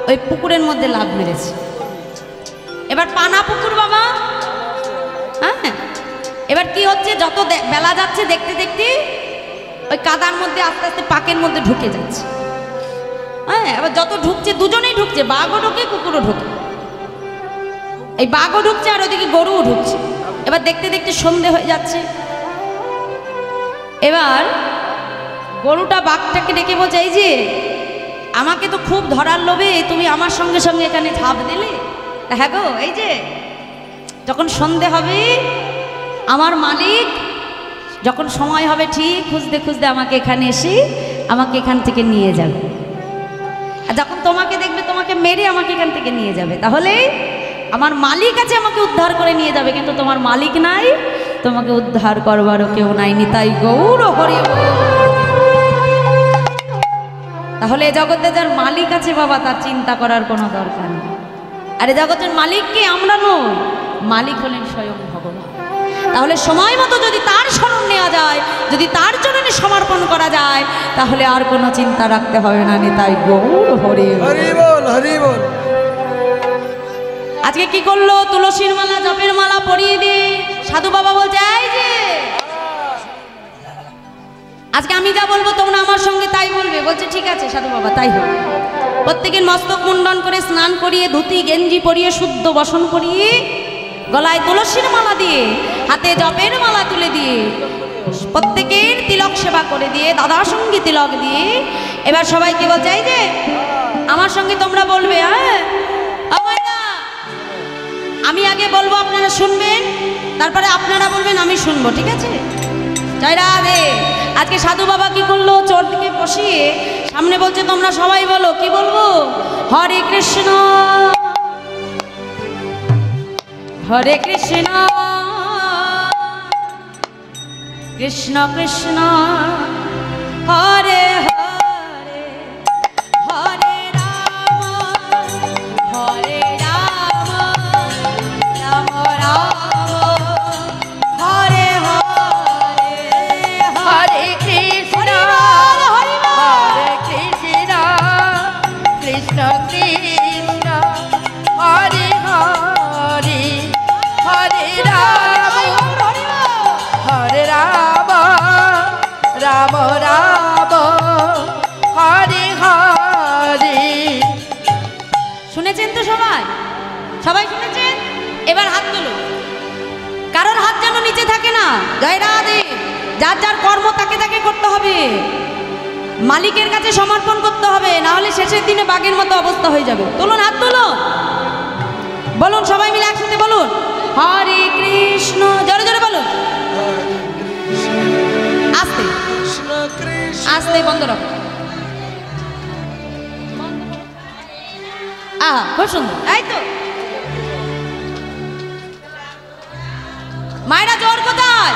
ওই পুকুরের মধ্যে লাফ মেরেছে। এবার পানা পুকুর বাবা, হ্যাঁ, এবার কি হচ্ছে, যত বেলা যাচ্ছে দেখতে দেখতে ওই কাদার মধ্যে আস্তে আস্তে পাকের মধ্যে ঢুকে যাচ্ছে। হ্যাঁ, এবার যত ঢুকছে দুজনেই ঢুকছে, বাঘও ঢুকে কুকুরও ঢুকে। এই বাঘও ঢুকছে আর ওদিকে গরুও ঢুকছে। এবার দেখতে দেখতে সন্ধে হয়ে যাচ্ছে। এবার গরুটা বাঘটাকে ডেকে বলছে, এই যে আমাকে তো খুব ধরার লোভে তুমি আমার সঙ্গে সঙ্গে এখানে ঝাঁপ দিলে। হ্যাঁ গো, এই যে যখন সন্ধে হবে আমার মালিক যখন সময় হবে ঠিক খুঁজতে খুঁজতে আমাকে এখানে এসে আমাকে এখান থেকে নিয়ে যাবে। আর যখন তোমাকে দেখবে তোমাকে মেরে আমাকে এখান থেকে নিয়ে যাবে। তাহলে আমার মালিক আছে, আমাকে উদ্ধার করে নিয়ে যাবে, কিন্তু তোমার মালিক নাই, তোমাকে উদ্ধার করবারও কেউ নাই। নিতাই গৌর হরি বল। তাহলে এ জগতে যার মালিক আছে বাবা, তার চিন্তা করার কোনো দরকার নেই। আর এ জগতের মালিককে আমরা নই, মালিক হলেন স্বয়ং ভগবান। তাহলে সময় মতো যদি তার শরণ নেওয়া যায়, যদি তার চরণে সমর্পণ করা যায়, তাহলে আর কোনো চিন্তা রাখতে হবে না। নিতাই গৌর হরি বল, হরি বল। আজকে কি করলো, তুলসীর মালা জপের মালা পরিয়ে দিয়ে সাধু বাবা বলছে, এই যে আজকে আমি যা বলবো তোমরা আমার সঙ্গে তাই বলবে। বলছে ঠিক আছে সাধু বাবা, তাই হোক। প্রত্যেকের মস্তক মুন্ডন করে স্নান করিয়ে ধুতি গেঞ্জি পরিয়ে শুদ্ধ বসন করিয়ে গলায় তুলসীর মালা দিয়ে হাতে জপের মালা তুলে দিয়ে প্রত্যেকের তিলক সেবা করে দিয়ে দাদার সঙ্গে তিলক দিয়ে এবার সবাইকে বলছে, এই যে আমার সঙ্গে তোমরা বলবে, হ্যাঁ আমি আগে বলবো আপনারা শুনবেন, তারপরে আপনারা বলবেন আমি শুনবো, ঠিক আছে? জয় রাধে। আজকে সাধু বাবা কি করলো, চোর দিকে বসিয়ে সামনে বলছে তোমরা সবাই বলো, কি বলবো? হরে কৃষ্ণ হরে কৃষ্ণ কৃষ্ণ কৃষ্ণ হরে হরে হরে রাম হরে রাম রাম রাম হরে হরে হরে কৃষ্ণ হরে কৃষ্ণ কৃষ্ণ কৃষ্ণ হরে হরে হরে রাম হরে রাম রাম রাম হরে হরে সবাই শুনেছেন? এবার হাত তোলো, কারোর হাত যেন নিচে থাকে না। জয় রাধে। যার যার কর্ম তাকে তাকে করতে হবে, মালিকের কাছে সমর্পণ করতে হবে, না হলে শেষের দিনে বাঘের মতো অবস্থা হয়ে যাবে। তুলুন, হাত তুলুন, বলুন সবাই মিলে একসাথে বলুন হরে কৃষ্ণ। জোরে জোরে বলুন, আস্তে কৃষ্ণ কৃষ্ণ আস্তে, বন্ধ রাখো। আহা, খুব সুন্দর। এই তো মায়েরা, জোর কোথায়?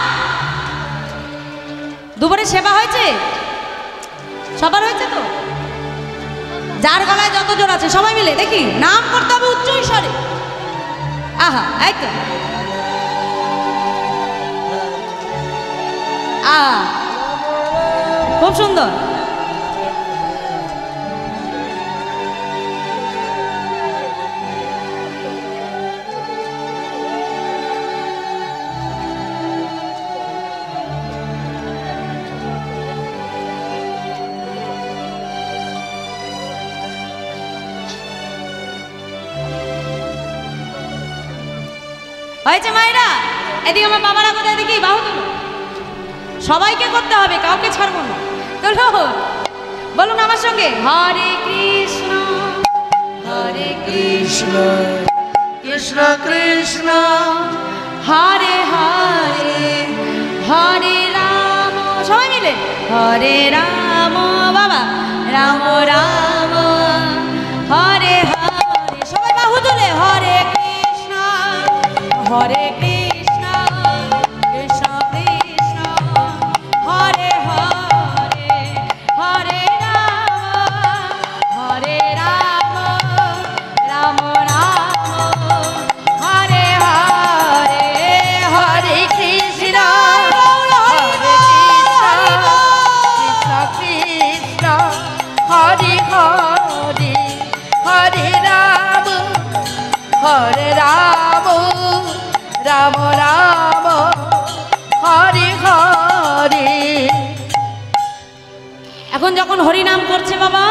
দুপুরে সেবা হয়েছে? সবার হয়েছে তো? যার গলায় যত জোর আছে সবাই মিলে দেখি নাম করতে হবে উচ্চ স্বরে। আহা, এই তো। আহা, খুব সুন্দর। হয়েছে মায়েরা? এদিকে আমার বাবারা কোথায় দেখি, বাহু তুলো। সবাইকে করতে হবে, কাউকে ছাড়বো না। চলো বলুন আমার সঙ্গে হরে কৃষ্ণ হরে কৃষ্ণ কৃষ্ণ কৃষ্ণ হরে হরে হরে রাম। সবাই মিলে হরে রাম বাবা, রাম রাম হরে হরে। সবাই বাহু তুলে হরে কৃষ্ণ হরে কৃষ্ণ কৃষ্ণ কৃষ্ণ হরে হরে হরে রাম রাম রাম হরে হরে হরে কৃষ্ণ হরে কৃষ্ণ কৃষ্ণ হরে হরে হরে রাম রাম রাম হরে হরে। এখন যখন হরিনাম করছে বাবা,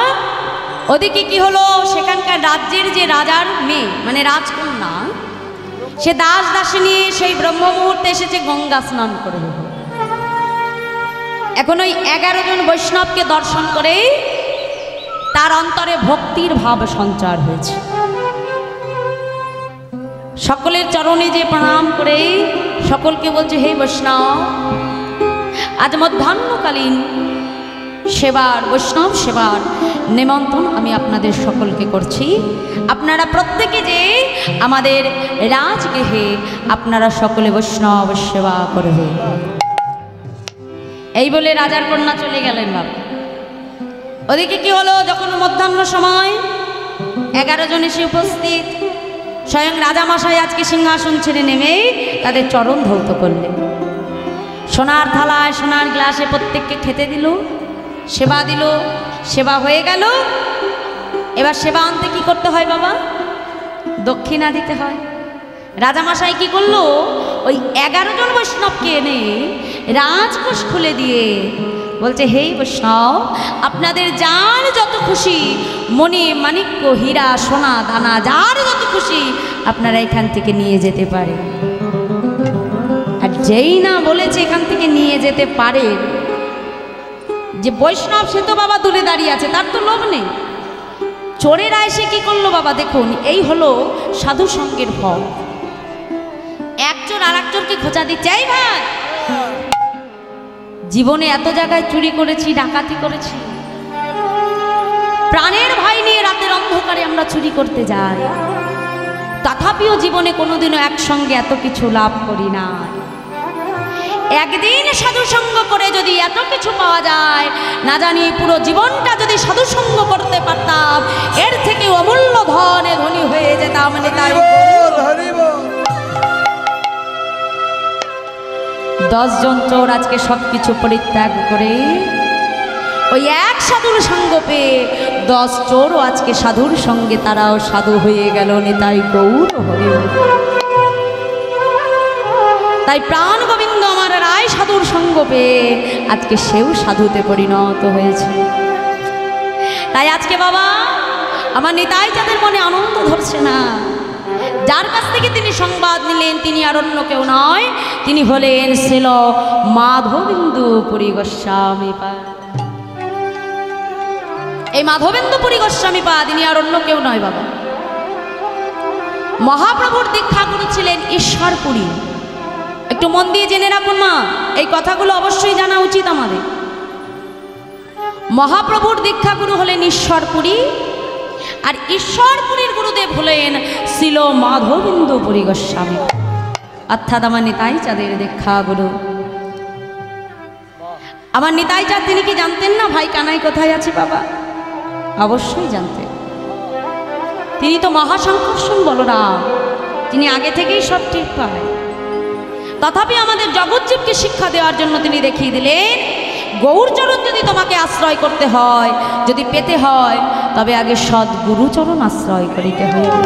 ওদিকে কি হলো, সেখানকার রাজ্যের যে রাজার মেয়ে মানে রাজকন্যা, সে দাস দাসী সেই ব্রহ্ম মুহূর্তে এসেছে গঙ্গা স্নান করে। এখন ওই 11 জন বৈষ্ণবকে দর্শন করে তার অন্তরে ভক্তির ভাব সঞ্চার হয়েছে। সকলের চরণে যে প্রণাম করে সকলকে বলছে, হে বৈষ্ণব, আজ মধ্যাহ্নকালীন সেবার বৈষ্ণব সেবার নিমন্ত্রণ আমি আপনাদের সকলকে করছি। আপনারা প্রত্যেকে যে আমাদের রাজগৃহে আপনারা সকলে বৈষ্ণব সেবা করবে। এই বলে রাজার কন্যা চলে গেলেন বাবা। ওদিকে কি হলো, যখন মধ্যাহ্ন সময় 11 জন এসে উপস্থিত, স্বয়ং রাজামশাই আজকে সিংহাসন ছেড়ে নেমে তাদের চরণ ধৌত করলেন। সোনার থালায় সোনার গ্লাসে প্রত্যেককে খেতে দিল, সেবা দিল, সেবা হয়ে গেল। এবার সেবা আনতে কি করতে হয় বাবা? দক্ষিণা দিতে হয়। রাজামশাই কি করলো, ওই 11 জন বৈষ্ণবকে এনে রাজকোষ খুলে দিয়ে বলছে, হে বৈষ্ণব, আপনাদের যার যত খুশি মণি মাণিক্য হীরা সোনা দানা যার যত খুশি আপনারা এখান থেকে নিয়ে যেতে পারে। আর যেই না বলেছে এখান থেকে নিয়ে যেতে পারে, যে বৈষ্ণব সে তো বাবা দূরে দাঁড়িয়ে আছে, তার তো লোভ নেই। চোরেরা এসে কি করলো বাবা, দেখুন এই হলো সাধু সঙ্গের ফল। একজন আর একজনকে খোঁচা দিচ্ছে, এই ভাই জীবনে এত জায়গায় চুরি করেছি, ডাকাতি করেছি, প্রাণের ভয় নিয়ে রাতের অন্ধকারে আমরা চুরি করতে যাই, তথাপিও জীবনে কোনোদিনও একসঙ্গে এত কিছু লাভ করি না। একদিন সাধুসঙ্গ করে যদি এত কিছু পাওয়া যায়, না জানি পুরো জীবনটা যদি সাধুসঙ্গ করতে পারতাম, এর থেকে অমূল্য ধনে ধনী হয়ে যেতাম। মানে তাই 10 জন চোর আজকে সবকিছু পরিত্যাগ করে ওই এক সাধুর সঙ্গ পেয়ে 10 চোরও আজকে সাধুর সঙ্গে তারাও সাধু হয়ে গেল। নিতাই গৌর হরি। তাই প্রাণ গোবিন্দ আমার রায় সাধুর সঙ্গ পেয়ে আজকে সেও সাধুতে পরিণত হয়েছে। তাই আজকে বাবা আমার নিতাই যাদের মনে আনন্দ ধরছে না, যার কাছ থেকে তিনি সংবাদ নিলেন তিনি আর অন্য কেউ নয়, তিনি হলেন ছিল মাধবেন্দু পুরী গোস্বামী পাদ। এই মাধবেন্দু পুরী গোস্বামী পাদ ইনি আর অন্য কেউ নয় বাবা। মহাপ্রভুর দীক্ষা গুরু ছিলেন ঈশ্বরপুরী। একটু মন দিয়ে জেনে রাখুন মা, এই কথাগুলো অবশ্যই জানা উচিত আমাদের। মহাপ্রভুর দীক্ষা গুরু হলেন ঈশ্বরপুরী, আর ঈশ্বরপুরীর গুরুদেব হলেন ছিল মাধবেন্দু পুরী গোস্বামী, অর্থাৎ আমার নিতাই চাঁদের দীক্ষা গুরু। আমার নিতাই চাঁদ তিনি কি জানতেন না ভাই কানাই কোথায় আছে বাবা? অবশ্যই জানতেন। তিনি তো মহাসংকর্ষণ বলরাম, তিনি আগে থেকেই সব ঠিক পায়। তথাপি আমাদের জগৎজীবকে শিক্ষা দেওয়ার জন্য তিনি দেখিয়ে দিলেন, গৌরচরণ যদি তোমাকে আশ্রয় করতে হয়, যদি পেতে হয়, তবে আগে সদ্গুরুচরণ আশ্রয় করিতে হইবে।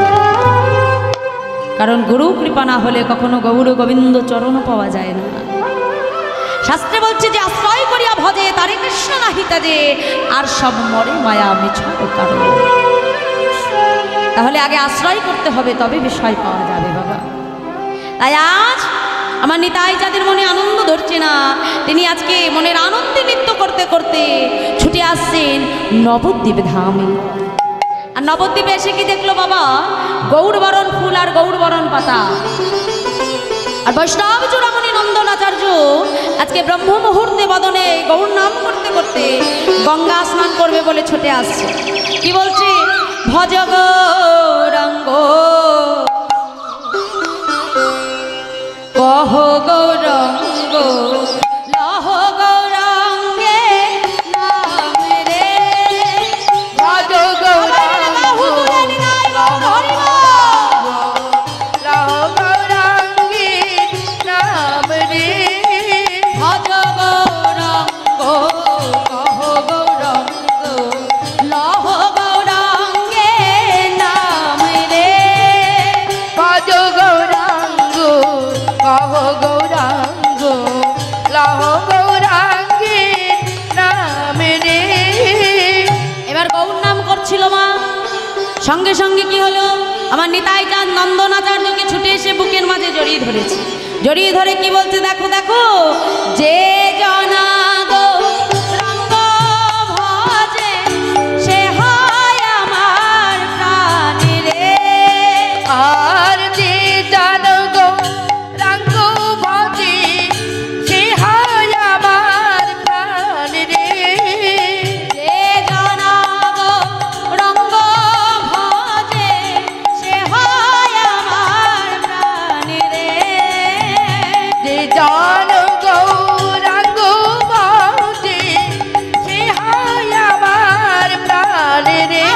কারণ গুরু কৃপা না হলে কখনো গৌর গোবিন্দ চরণ পাওয়া যায় না। শাস্ত্রে বলছে যে আশ্রয় করিয়া ভজে তারে কৃষ্ণ নাহিতা যে, আর সব মরে মায়া মিছার কারণ। তাহলে আগে আশ্রয় করতে হবে, তবে বিষয় পাওয়া যাবে বাবা। তাই আজ আমার নিতাই চাঁদের মনে আনন্দ ধরছে না, তিনি আজকে মনের আনন্দে নৃত্য করতে করতে ছুটে আসছেন নবদ্বীপ ধামে। আর নবদ্বীপে এসে কি দেখলো বাবা? গৌরবরণ ফুল আর গৌরবরণ পাতা। আর বৈষ্ণব চূড়ামণি নন্দনাচার্য আজকে ব্রহ্ম মুহূর্তে বদনে গৌর নাম করতে করতে গঙ্গা স্নান করবে বলে ছুটে আসছে। কি বলছে? ভজ গৌরাঙ্গ কহ গৌরাঙ্গ লহ গৌরাঙ্গে নাম রে, ভজ গৌরাঙ্গ লহ গৌরাঙ্গী নাম রে। ভজ গৌরাঙ্গ কহ গৌরাঙ্গ লহ গৌরাঙ্গে নাম রে। ভজ গৌরাঙ্গ কহ গৌরাঙ্গ লহ গৌরাঙ্গী নাম রে। এবার গৌর নাম করছিল মা, সঙ্গে সঙ্গে কি হলো? আমার নিতাই চাঁদ নন্দনাচার্যকে ছুটে এসে বুকের মাঝে জড়িয়ে ধরেছে। জড়িয়ে ধরে কি বলছে? দেখো দেখো, যে জনা গৌরাঙ্গ ভজে সে হয় আমার প্রাণ রে। আর যে জন গৌরাঙ্গ ভজে সে হয় আমার প্রাণ রে। যে জনা গৌরাঙ্গ ভজে সে হয় আমার প্রাণ রে। যে জন গৌরাঙ্গ ভজে সে হয় আমার প্রাণ রে।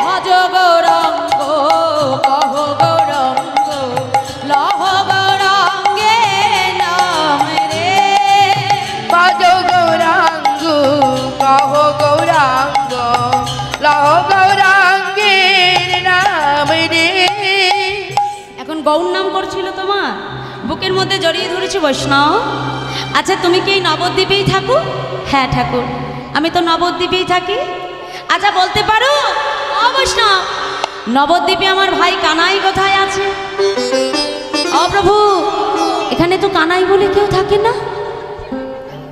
ভজ গৌরাঙ্গ কহ গৌরাঙ্গ লহ গৌরাঙ্গে নাম রে। ভজ গৌরাঙ্গ কহ গৌরাঙ্গ লহ গৌরাঙ্গের নাম রে। এখন গৌর নাম করছিল তোমার, বুকের মধ্যে জড়িয়ে ধরেছি বৈষ্ণব। আচ্ছা তুমি কি এই নবদ্বীপেই থাকো? হ্যাঁ ঠাকুর, আমি তো নবদ্বীপেই থাকি। আচ্ছা বলতে পারো ও বৈষ্ণব, নবদ্বীপে আমার ভাই কানাই কোথায় আছে? ও প্রভু, এখানে তো কানাই বলে কেউ থাকে না।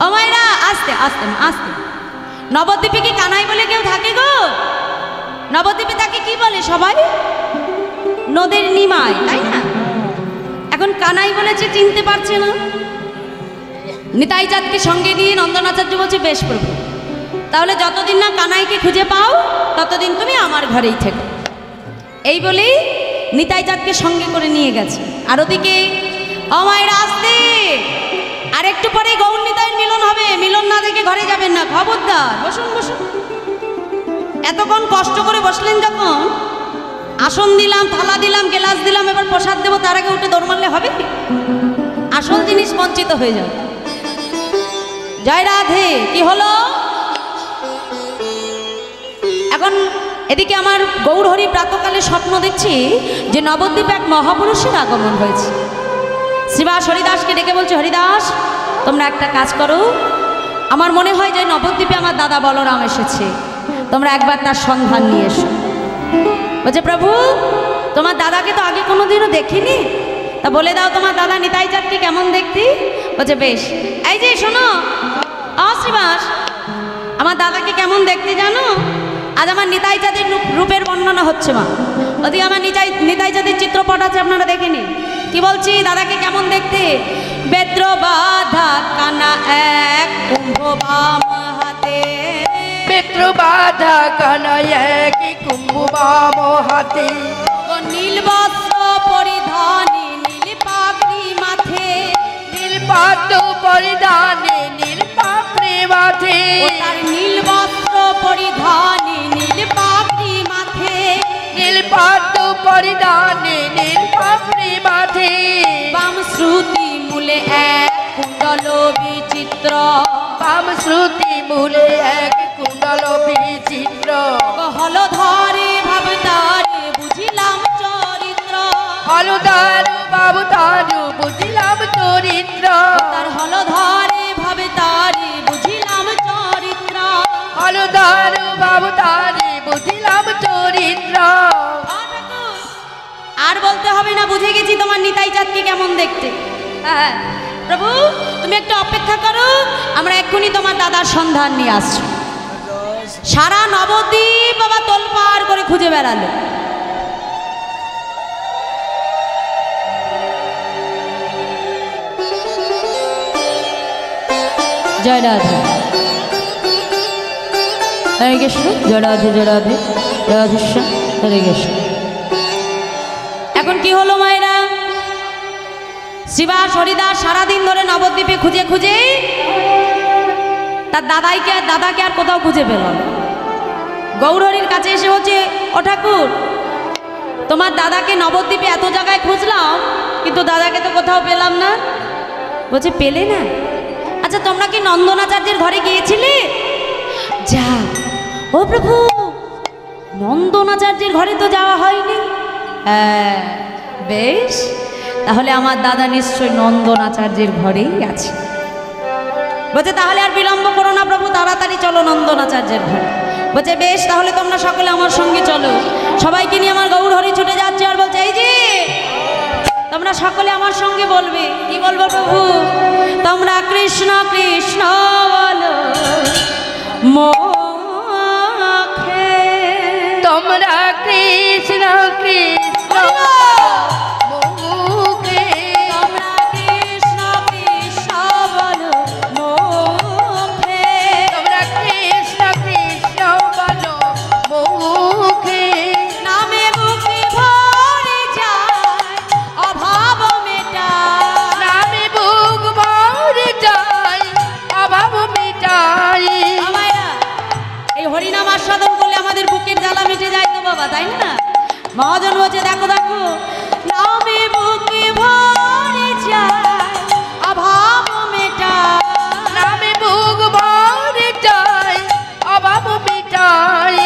ও মায়েরা আস্তে আস্তে আস্তে, নবদ্বীপে কি কানাই বলে কেউ থাকে গো? নবদ্বীপে তাকে কি বলে সবাই? নদের নিমাই, তাই না? এখন কানাই বলেছে, চিনতে পারছে না। নিতাই চাঁদকে সঙ্গে নিয়ে নন্দনাচার্য বলছে, বেশ প্রভু, তাহলে যতদিন না কানাইকে খুঁজে পাও ততদিন তুমি আমার ঘরেই থেকো। এই বলেই নিতাই চাঁদকে সঙ্গে করে নিয়ে গেছে। আর ওদিকে অমায়ের আসতে আর একটু পরে গৌর নিতাইয়ের মিলন হবে। মিলন না দেখে ঘরে যাবেন না, খবরদার। বসুন বসুন। এতক্ষণ কষ্ট করে বসলেন যখন, আসন দিলাম, থালা দিলাম, গেলাস দিলাম, এবার প্রসাদ দেবো, তার আগে উঠে দৌড় মারলে হবে? আসল জিনিস বঞ্চিত হয়ে যাবে। জয় রাধে। কি হলো? এখন এদিকে আমার গৌরহরি প্রাতকালে স্বপ্ন দেখছি যে নবদ্বীপে এক মহাপুরুষের আগমন হয়েছে। শ্রীবাস হরিদাসকে ডেকে বলছে, হরিদাস তোমরা একটা কাজ করো, আমার মনে হয় যে নবদ্বীপে আমার দাদা বলরাম এসেছে, তোমরা একবার তার সন্ধান নিয়ে এসো। বলছে, প্রভু তোমার দাদাকে তো আগে কোনোদিনও দেখিনি, তা বলে দাও তোমার দাদা নিতাই চাঁদকে কেমন দেখতি? বলছে বেশ। এই যে শোনো শ্রীবাস, আমার দাদাকে কেমন দেখতে জানো? আজ আমার নিতাই চাঁদের রূপের বর্ণনা হচ্ছে মা। ওদিকে আমার নিতাই চাঁদের চিত্রপট আছে, আপনারা দেখে নিন। কি বলছি, দাদাকে কেমন দেখতে? বেদ্র বাধা কানা এক কুম্ভ বাম হাতে, বেত্র বাধা কানায় কি কুম্ভ বাম হাতে, ও নীল বস্ত্র পরিধানে নীল পাগড়ি মাথে, নীল পাত্র পরিধানে নীল পাপড়ি মাথে, ও তার নীল বস্ত্র পরিধানে নীল পাগড়ি মাথে, নীল পাত্র পরিধানে নীল পাপড়ি মাথে, বাম শ্রুতি মূলে এক কুণ্ডল বিচিত্র, বাম শ্রুতি মূলে এক কুণ্ডল বিচিত্র, হলধরে ভাবতারে বুঝিলাম চরিত্র, হলদার বাবু তারু বুঝিলাম চরিত্র, তার হলধরে ভাবতারে বুঝিলাম চরিত্র, হলদার বাবু তারে বুঝিলাম চরিত্র। আর বলতে হবে না, বুঝে গেছি তোমার নিতাই চাঁদকে কেমন দেখতে। হ্যাঁ প্রভু, তুমি একটু অপেক্ষা করো, আমরা এক্ষুনি তোমার দাদার সন্ধান নিয়ে আসছি। সারা নবদ্বীপ বাবা তোলপাড় করে খুঁজে বেড়ালো। জয় রাধে, হরে কৃষ্ণ, জয় রাধে, জয় রাধে, রাধেশ্যাম, হরে কৃষ্ণ। এখন কি হলো মায়েরা? শিবাস হরিদাস সারাদিন ধরে নবদ্বীপে খুঁজে খুঁজে তার দাদাকে আর কোথাও খুঁজে পেল না। গৌরহরির কাছে এসে বলছে, ও ঠাকুর, তোমার দাদাকে নবদ্বীপে এত জায়গায় খুঁজলাম, কিন্তু দাদাকে তো কোথাও পেলাম না। বলছে পেলে না? আচ্ছা তোমরা কি নন্দনাচার্যের ঘরে গিয়েছিলে? যা, ও প্রভু, নন্দনাচার্যের ঘরে তো যাওয়া হয়নি। হ্যাঁ বেশ, তাহলে আমার দাদা নিশ্চয় নন্দনাচার্যের ঘরেই আছে। বলছে তাহলে আর বিলম্ব করো না প্রভু, তাড়াতাড়ি চলো নন্দনাচার্যের ঘরে। বলছে বেশ, তাহলে তোমরা সকলে আমার সঙ্গে চলো। সবাইকে নিয়ে আমার গৌরহরি ছুটে যাচ্ছে আর বলছে, এই যে তোমরা সকলে আমার সঙ্গে বলবে। কি বলবো প্রভু? তোমরা কৃষ্ণ কৃষ্ণ বলো মুখে, তোমরা কৃষ্ণ কৃষ্ণ মুখে, তোমরা কৃষ্ণ কৃষ্ণ বলো মুখে, তোমরা কৃষ্ণ কৃষ্ণ বলো মুখে, নামে বুকে ভরে যায় অভাব মেটায়, নামে বুক ভরে যায় অভাব মিটাই। আমায়রা এই হরিনাম আস্বাদন করলে আমাদের বুকের জ্বালা মিটে যায় তো বাবা, তাই না? মহাজন বলছে, দেখো দেখো, নামে বুকে ভরে যায় অভাব মেটায়, নামে বুক ভরে যায় অভাব মিটাই।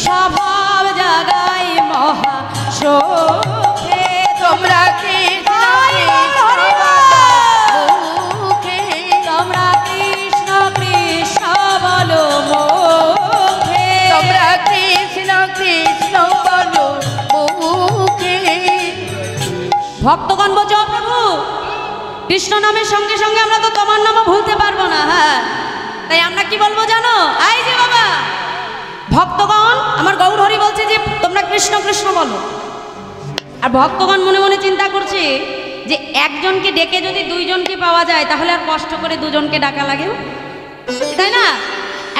স্বভাব জাগায় মহা সুখে, তোমরা কৃষ্ণ কৃষ্ণ মুখে, তোমরা কৃষ্ণ কৃষ্ণ বলো মুখে, তোমরা কৃষ্ণ কৃষ্ণ বলো মুখে। ভক্তগণ বলছে, ও প্রভু, কৃষ্ণ নামের সঙ্গে সঙ্গে আমরা তো তোমার নামও ভুলতে পারবো না। হ্যাঁ, তাই আমরা কি বলবো জানো? এই যে বাবা ভক্তগণ, আমার গৌরহরি বলছে যে তোমরা কৃষ্ণ কৃষ্ণ বলো। আর ভক্তগণ মনে মনে চিন্তা করছে যে একজনকে ডেকে যদি দুইজনকে পাওয়া যায়, তাহলে আর কষ্ট করে দুজনকে ডাকা লাগে, তাই না?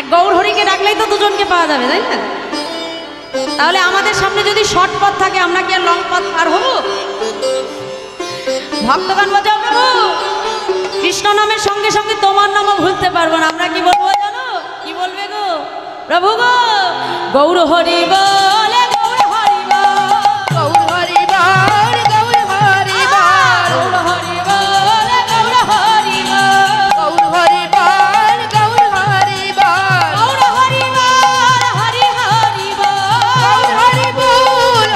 এক গৌরহরিকে ডাকলেই তো দুজনকে পাওয়া যাবে, তাই না? তাহলে আমাদের সামনে যদি শর্ট পথ থাকে, আমরা কি আর লং পথ পার হবো? ভক্তগণ বলছে, ও প্রভু, কৃষ্ণ নামের সঙ্গে সঙ্গে তোমার নামও ভুলতে পারবো না। আমরা কি বলবো জানো? কি বলবে গো প্রভু গো? গৌর হরি বলে, গৌর হরি বল, গৌর হরি বল, গৌর হরি বল, গৌর হরি বলে, গৌর হরি বল, গৌর হরি বল, গৌর হরি বল, গৌর হরি বল, হরি হরি বল, গৌর হরি বল,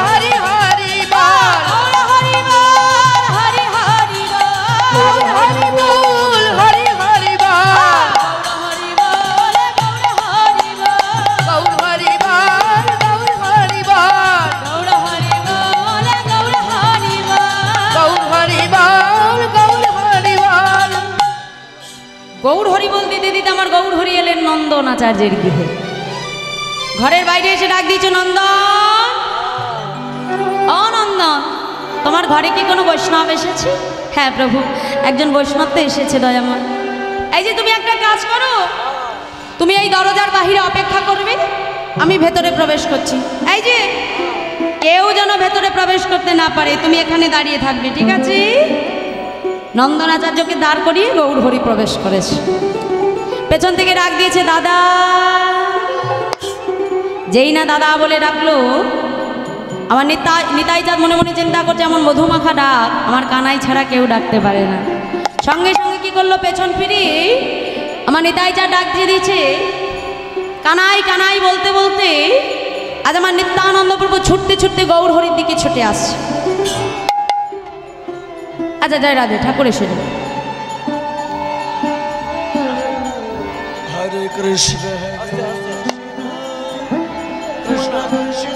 হরি হরি বল, গৌর হরি বল, হরি হরি বল, গৌর হরি বল, হরি হরি বল, গৌর হরি বলে, গৌর হরি বল, গৌর হরি বল, গৌর হরি বল দিতে দিতে আমার গৌর হরি এলেন নন্দন আচার্যের গৃহে। ঘরের বাইরে এসে ডাক দিয়েছে, নন্দন ও নন্দন, তোমার ঘরে কি কোনো বৈষ্ণব এসেছে? হ্যাঁ প্রভু, একজন বৈষ্ণব তো এসেছে দয়াময়। এই যে তুমি একটা কাজ করো, তুমি এই দরজার বাহিরে অপেক্ষা করবে, আমি ভেতরে প্রবেশ করছি। এই যে কেউ যেন ভেতরে প্রবেশ করতে না পারে, তুমি এখানে দাঁড়িয়ে থাকবে, ঠিক আছে? নন্দনাচার্যকে দাঁড় করিয়ে গৌর হরি প্রবেশ করেছে। পেছন থেকে ডাক দিয়েছে, দাদা। যেই না দাদা বলে ডাকলো, আমার নিতাই চাঁদ মনে মনে চিন্তা করছে, এমন মধুমাখা ডাক আমার কানাই ছাড়া কেউ ডাকতে পারে না। সঙ্গে সঙ্গে কি করলো, পেছন ফিরে আমার নিতাই চাঁদ ডাক দিয়ে দিয়েছে, কানাই কানাই বলতে বলতে আজ আমার নিত্যানন্দ প্রভু ছুটতে ছুটতে গৌর হরির দিকে ছুটে আসছে। আচ্ছা জয় রাধে, ঠাকুর এসে যাবে। হরে কৃষ্ণ কৃষ্ণ কৃষ্ণ।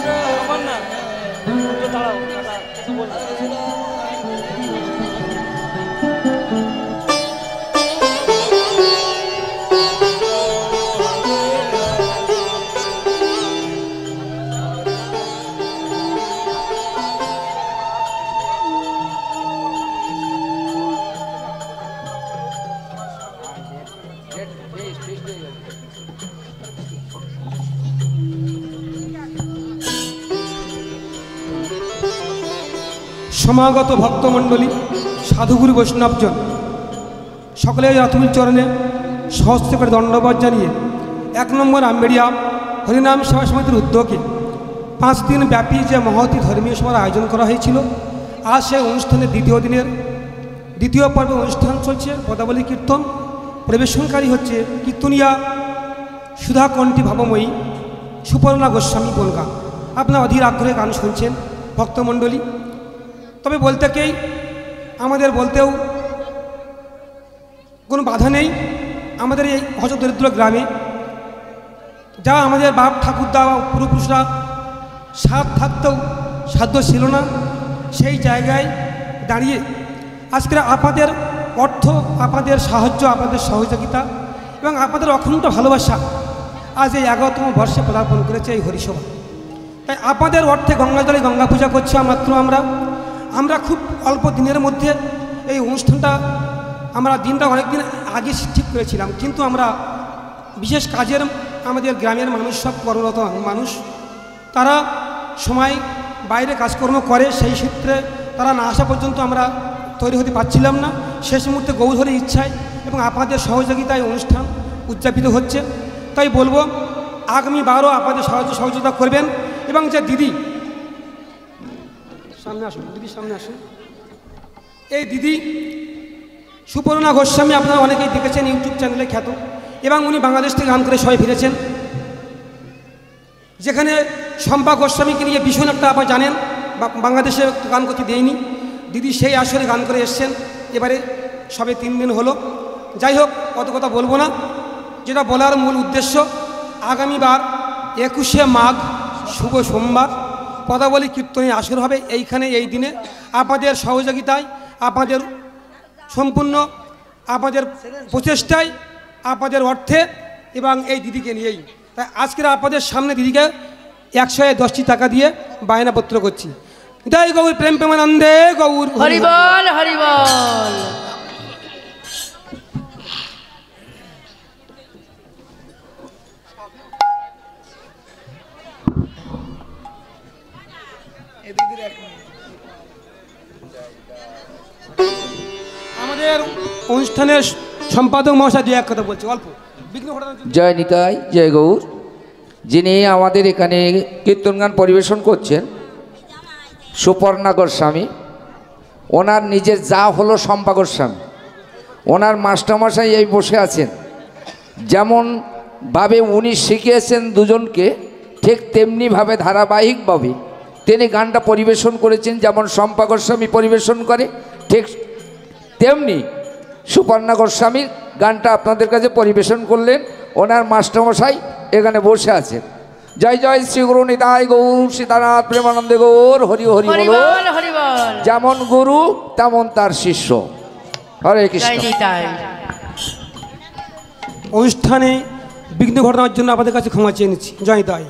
সমাগত ভক্তমণ্ডলী, সাধুগুরু বৈষ্ণবজন, সকলের রাতুল চরণে সহস্র করে দণ্ডবাদ জানিয়ে 1 নম্বর আম্বেড়িয়া হরিনাম সেবা সমিতির উদ্যোগে 5 দিন ব্যাপী যে মহতী ধর্মীয় সভার আয়োজন করা হয়েছিল, আজ সেই অনুষ্ঠানের দ্বিতীয় দিনের দ্বিতীয় পর্বে অনুষ্ঠান চলছে। পদাবলী কীর্তন পরিবেশনকারী হচ্ছে কীর্তনিয়া সুধাকণ্ঠী ভাবময়ী সুপর্ণা গোস্বামী বনগা। আপনারা অধীর আগ্রহে গান শুনছেন ভক্তমণ্ডলী। তবে বলতেকেই আমাদের বলতেও কোনো বাধা নেই। আমাদের এই হজ দরিদ্র গ্রামে যা আমাদের বাপ ঠাকুরদা পূর্বপুরুষরা সাধ থাকতেও সাধ্য ছিল না, সেই জায়গায় দাঁড়িয়ে আজকের আপনাদের অর্থ, আপনাদের সাহায্য, আপনাদের সহযোগিতা এবং আপনাদের অখণ্ড ভালোবাসা আজ এই 11তম বর্ষে পদার্পণ করেছে এই হরিসভা। তাই আপনাদের অর্থে গঙ্গা জলে গঙ্গা পূজা করছি মাত্র আমরা খুব অল্প দিনের মধ্যে এই অনুষ্ঠানটা আমরা দিনটা অনেকদিন আগে ঠিক করেছিলাম, কিন্তু আমরা বিশেষ কাজের আমাদের গ্রামের মানুষ সব কর্মরত মানুষ, তারা সময় বাইরে কাজকর্ম করে, সেই সূত্রে তারা না আসা পর্যন্ত আমরা তৈরি হতে পারছিলাম না। শেষ মুহূর্তে গৌর হরির ইচ্ছায় এবং আপনাদের সহযোগিতায় অনুষ্ঠান উদযাপিত হচ্ছে। তাই বলবো আগামী 12 আপনাদের সাহায্য সহযোগিতা করবেন। এবং যে দিদি সামনে আসুন, দিদি সামনে আসুন। এই দিদি সুপর্ণা গোস্বামী আপনারা অনেকেই দেখেছেন ইউটিউব চ্যানেলে খ্যাত, এবং উনি বাংলাদেশ থেকে গান করে সবাই ফিরেছেন, যেখানে শম্পা গোস্বামীকে নিয়ে ভীষণ একটা আপনারা জানেন বাংলাদেশে গান করতে দেয়নি। দিদি সেই আসরে গান করে এসছেন, এবারে সবে 3 দিন হলো। যাই হোক, অত কথা বলবো না। যেটা বলার মূল উদ্দেশ্য, আগামীবার 21শে মাঘ শুভ সোমবার পদাবলী কীর্তনের আসর হবে এইখানে। এই দিনে আপনাদের সহযোগিতায়, আপনাদের সম্পূর্ণ আপনাদের প্রচেষ্টায়, আপনাদের অর্থে এবং এই দিদিকে নিয়েই, তাই আজকের আপনাদের সামনে দিদিকে 110টি টাকা দিয়ে বায়নাপত্র করছি। জয় গৌর প্রেম প্রেমানন্দে গৌর হরি বল হরি বল। আমাদের অনুষ্ঠানের সম্পাদক মহাশয় 2-1 কথা বলছে অল্প। জয় নিতাই, জয় গৌর। যিনি আমাদের এখানে কীর্তন গান পরিবেশন করছেন সুপর্ণা গোস্বামী, ওনার নিজের যা হলো শম্পা গোস্বামী, ওনার মাস্টারমশাই এই বসে আছেন। যেমনভাবে উনি শিখিয়েছেন দুজনকে, ঠিক তেমনিভাবে ধারাবাহিকভাবে তিনি গানটা পরিবেশন করেছেন। যেমন শম্পা গোস্বামী পরিবেশন করে, ঠিক তেমনি সুপর্ণা গোস্বামীর গানটা আপনাদের কাছে পরিবেশন করলেন। ওনার মাস্টারমশাই এখানে বসে আছেন। জয় জয় শ্রী গুরু নিতাই গৌর সীতানাথ প্রেমানন্দে গৌর হরি হরি বল। হরি বল। যেমন গুরু তেমন তার শিষ্য। হরে কৃষ্ণ। জয় নিতাই। অনুষ্ঠানে বিঘ্ন ঘটানোর জন্য আপনাদের কাছে ক্ষমা চেয়ে নিচ্ছি। জয় তাই।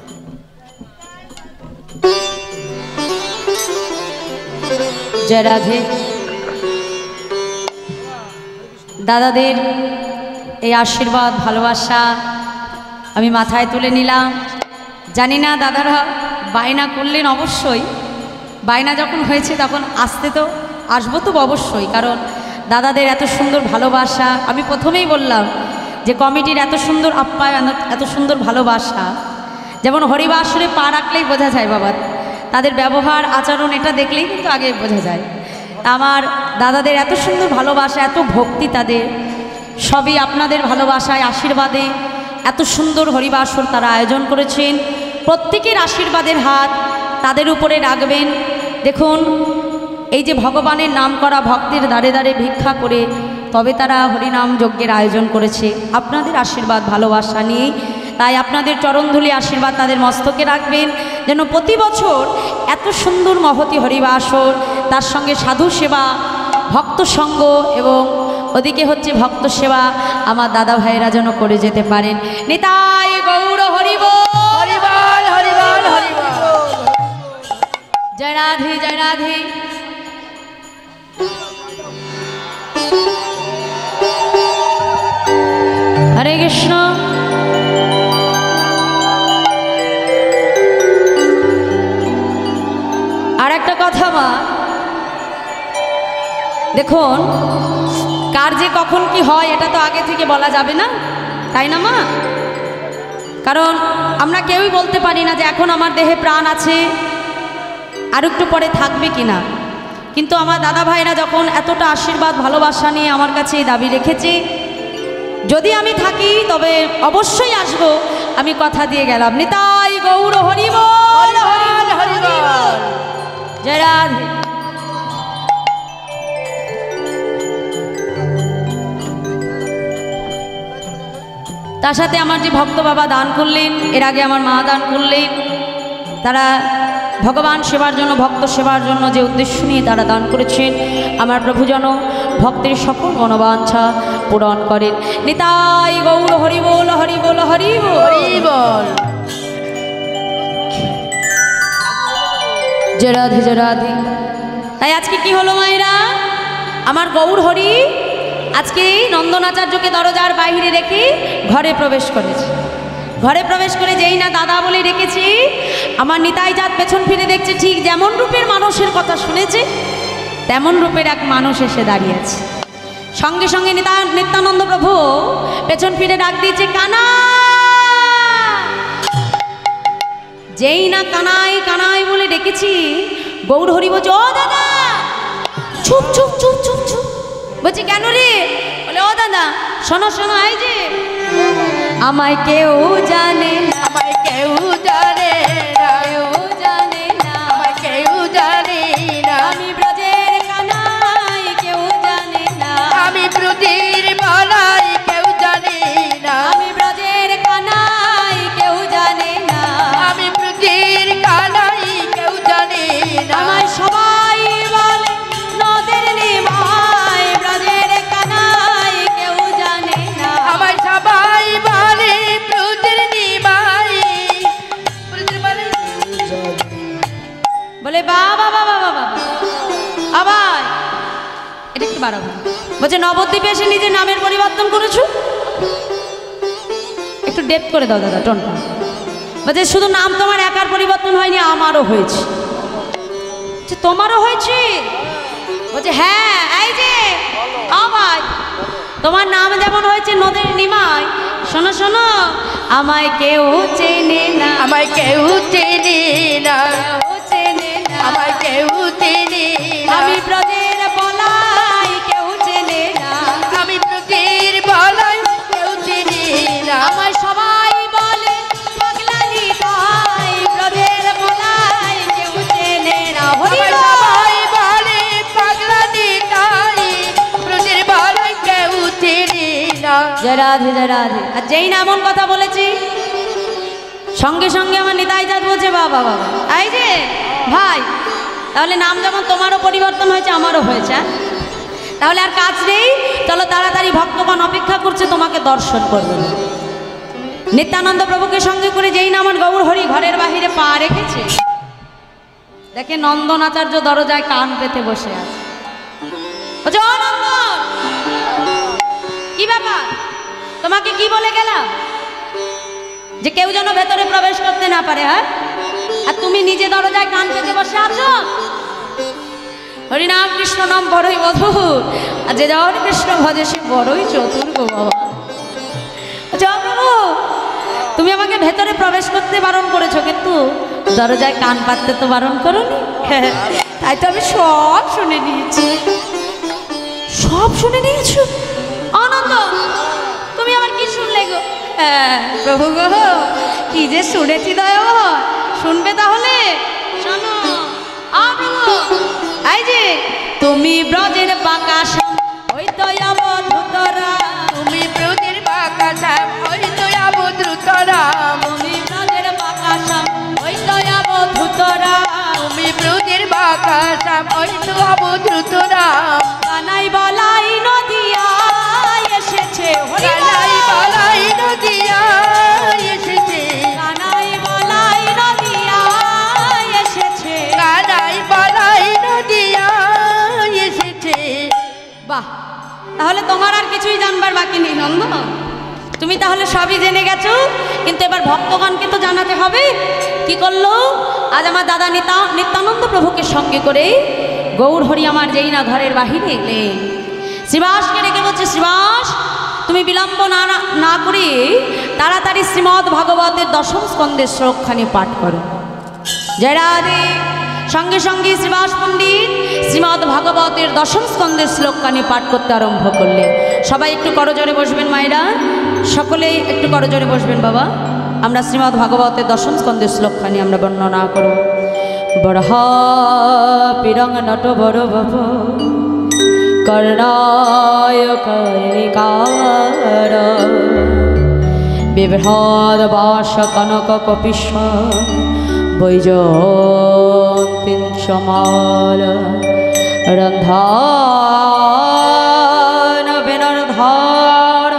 জয় রাধে। দাদাদের এই আশীর্বাদ ভালোবাসা আমি মাথায় তুলে নিলাম। জানি না দাদারা বায়না করলেন, অবশ্যই বায়না যখন হয়েছে তখন আসবো তো অবশ্যই, কারণ দাদাদের এত সুন্দর ভালোবাসা। আমি প্রথমেই বললাম যে কমিটির এত সুন্দর আপ্যায়ন, এত সুন্দর ভালোবাসা, যেমন হরিবাসরে পা রাখলেই বোঝা যায় বাবা, তাদের ব্যবহার আচরণ এটা দেখলেই কিন্তু আগে বোঝা যায়। আমার দাদাদের এত সুন্দর ভালোবাসা, এত ভক্তি তাদের, সবই আপনাদের ভালোবাসায় আশীর্বাদে এত সুন্দর হরিবাসর তারা আয়োজন করেছেন। প্রত্যেকের আশীর্বাদের হাত তাদের উপরে রাখবেন। দেখুন, এই যে ভগবানের নাম করা ভক্তের দ্বারে দ্বারে ভিক্ষা করে তবে তারা হরিনাম যজ্ঞের আয়োজন করেছে আপনাদের আশীর্বাদ ভালোবাসা নিয়ে। তাই আপনাদের চরণধুলি আশীর্বাদ তাদের মস্তকে রাখবেন, যেন প্রতি বছর এত সুন্দর মহতি হরিবাসর, তার সঙ্গে সাধু সেবা, ভক্ত সঙ্গ এবং ওদিকে হচ্ছে ভক্ত সেবা আমার দাদা ভাইয়েরা যেন করে যেতে পারেন। নিতাই গৌর হরিবোল, হরিবল হরিবল হরিবল। জয় রাধে জয় রাধে। হরে কৃষ্ণ। আর একটা কথা মা, দেখুন কার যে কখন কি হয় এটা তো আগে থেকে বলা যাবে না, তাই না মা? কারণ আমরা কেউই বলতে পারি না যে এখন আমার দেহে প্রাণ আছে, আর একটু পরে থাকবে কিনা। কিন্তু আমার দাদা ভাইরা যখন এতটা আশীর্বাদ ভালোবাসা নিয়ে আমার কাছে এই দাবি রেখেছে, যদি আমি থাকি তবে অবশ্যই আসবো, আমি কথা দিয়ে গেলাম। নিতাই গৌর হরিবোল, হরিবল হরিবল। জয় রাধে। তার সাথে আমার যে ভক্ত বাবা দান করলেন, এর আগে আমার মা দান করলেন, তারা ভগবান সেবার জন্য, ভক্ত সেবার জন্য যে উদ্দেশ্য নিয়ে তারা দান করেছেন, আমার প্রভু যেন ভক্তের সকল মনোবাঞ্ছা পূরণ করেন। নিতাই গৌর হরিবোল হরিবোল হরিবোল হরিবল। জয় রাধে জয় রাধে। তাই আজকে কি হলো মায়েরা, আমার গৌর হরি আজকে নন্দনাচার্যকে দরজার বাইরে রেখে ঘরে প্রবেশ করেছে। ঘরে প্রবেশ করে যেই না দাদা বলে রেখেছি, আমার নিতাই জাত পেছন ফিরে দেখছে, ঠিক যেমন রূপের মানুষের কথা শুনেছে তেমন রূপের এক মানুষ এসে দাঁড়িয়েছে। সঙ্গে সঙ্গে নিত্যানন্দ প্রভু পেছন ফিরে ডাক দিয়েছে, কানা। যেই না কানাই কানাই বলে ডেকেছি, গৌর হরি বলছে, ও দাদা। চুপ চুপ চুপ চুপ চুপ। বলছি কেন রে? বলে, ও দাদা শোনো শোনো, এই যে আমায় কেউ জানে না, আমায় কেউ জানে না, কেউ জানে না, আমায় কেউ জানে না। আমি ব্রজের কানাই, কেউ জানে না, আমি ব্রজের বালাই, কেউ জানে না। আমি ব্রজের কানাই, কেউ জানে না, আমি ব্রজের কানাই, কেউ জানে না। আমায় সবাই বলে নদের নিমাই, ব্রজের কানাই, কেউ জানে না, আমায় সবাই বলে ব্রজের নিমাই, ব্রজের বালাই। বলে বাবা বাবা বাবা আবার এটা একটু বাড়াবো। বলছে নবদ্বীপে এসে নিজের নামের পরিবর্তন করেছো, একটু ডেপ করে দাও দাদা টনটা। বলছে শুধু নাম তোমার একার পরিবর্তন হয়নি, আমারও হয়েছে। তোমারও হয়েছে? বলছে হ্যাঁ, এই যে আবার তোমার নাম যেমন হয়েছে নদের নিমাই, শোনো শোনো, আমায় কেউ চেনে না, আমায় কেউ চেনে না, কেউ চেনে না, আমায় কেউ চেনে না। আমি ব্রজের বলাই, কেউ চেনে না, আমি ব্রজের বালাই, কেউ চেনে না। আমায় সবাই বলে পাগলা নিতাই, ব্রজের বলাই, কেউ চেনে না। হরি আমায় বল। সবাই বলে পাগলা নিতাই, ব্রজের বালাই, কেউ চেনে না। জয় রাধে জয় রাধে। আর যেই না এমন কথা বলেছি, সঙ্গে সঙ্গে আমার নিতাই জাত বলছে, বাবা বাবা, এই যে ভাই, তাহলে নাম যেমন তোমারও পরিবর্তন হয়েছে, আমারও হয়েছে। তাহলে আর কাজ নেই, চলো তাড়াতাড়ি, ভক্তগণ অপেক্ষা করছে তোমাকে দর্শন করবে। নিত্যানন্দ প্রভুকে সঙ্গে করে যেই না আমার গৌর হরি ঘরের বাহিরে পা রেখেছে, দেখে নন্দন আচার্য দরজায় কান পেতে বসে আছে। বলছে, ও নন্দন, কি ব্যাপার, তোমাকে কি বলে গেলাম যে কেউ যেন ভেতরে প্রবেশ করতে না পারে? হ্যাঁ, আর তুমি নিজে দরজায় কান পেতে বসে আছো। হরিনাম কৃষ্ণ নাম বড়ই মধুর, আর যে যাওয়ার কৃষ্ণ ভজে সে বড়ই চতুর গো বাবা। আচ্ছা প্রভু, তুমি আমাকে ভেতরে প্রবেশ করতে বারণ করেছো, কিন্তু দরজায় কান পাততে তো বারণ করোনি। তাই তো আমি সব শুনে নিয়েছি। সব শুনে নিয়েছো? আনন্দ, তুমি আবার কি শুনলে গো? হ্যাঁ প্রভু গো, কি যে শুনেছি দয়া, শুনবে তাহলে শোনো। প্রভু, এই যে তুমি ব্রজের বাঁকাশা ওই দয়াবধূতরা, তুমি ব্রজের বাঁকাশাম ওই দয়াবধূতরাম, তুমি ব্রজের বাঁকাশা ওই দয়াবধূতরা, তুমি ব্রজের বাঁকাশাম ওই দয়াবধূতরাম। কানাই বলাই নদিয়া এসেছে, কানাই বলাই নদিয়া এসেছে, কানাই বলাই নদিয়া এসেছে। কানাই বলাই নদিয়া এসেছে। বাহ, তাহলে তোমার আর কিছুই জানবার বাকি নেই নন্দ, তুমি তাহলে সবই জেনে গেছো। কিন্তু এবার ভক্তগণকে তো জানাতে হবে। কি করলো? আজ আমার দাদা নিত্যানন্দ প্রভুকে সঙ্গে করে গৌর হরি আমার যেই না ঘরের বাহিরে এলেন, শ্রীবাসকে ডেকে বলছে, শ্রীবাস, তুমি বিলম্ব না করে তাড়াতাড়ি শ্রীমদ্ ভাগবতের দশম স্কন্ধের শ্লোকখানি পাঠ করো। জয় রাধে। সঙ্গে সঙ্গে শ্রীবাস পণ্ডিত শ্রীমদ্ ভাগবতের দশম স্কন্ধের শ্লোকখানি পাঠ করতে আরম্ভ করলেন। সবাই একটু করজোরে বসবেন মায়েরা, সকলেই একটু করজোরে বসবেন বাবা। আমরা শ্রীমদ্ ভাগবতের দশম স্কন্ধের শ্লোকখানি আমরা বর্ণনা করব। বরহা পিরং নট বড় বাব কর্ণায় কর্ণিকার বিভ্রাদ বাস কনক কপিশ বৈজন্তীন সমাল রন্ধান বিনর্ধার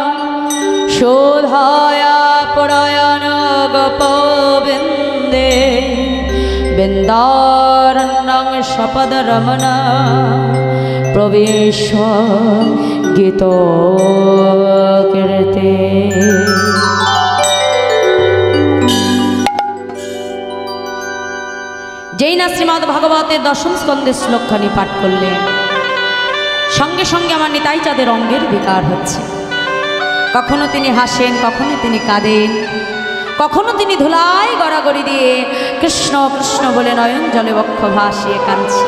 শোধায়া পরায়ণ গোপবিন্দে বৃন্দারণ্যং সপদ রমণ প্রবেশ গীত কীর্তে। যেই না শ্রীমদ্ ভাগবতের দশম স্কন্ধের শ্লোকখানি পাঠ করলেন, সঙ্গে সঙ্গে আমার নিতাই চাঁদের অঙ্গের বিকার হচ্ছে। কখনো তিনি হাসেন, কখনো তিনি কাঁদেন, কখনো তিনি ধুলায় গড়াগড়ি দিয়ে কৃষ্ণ কৃষ্ণ বলে নয়ন জলে বক্ষ ভাসিয়ে কাঁদছে।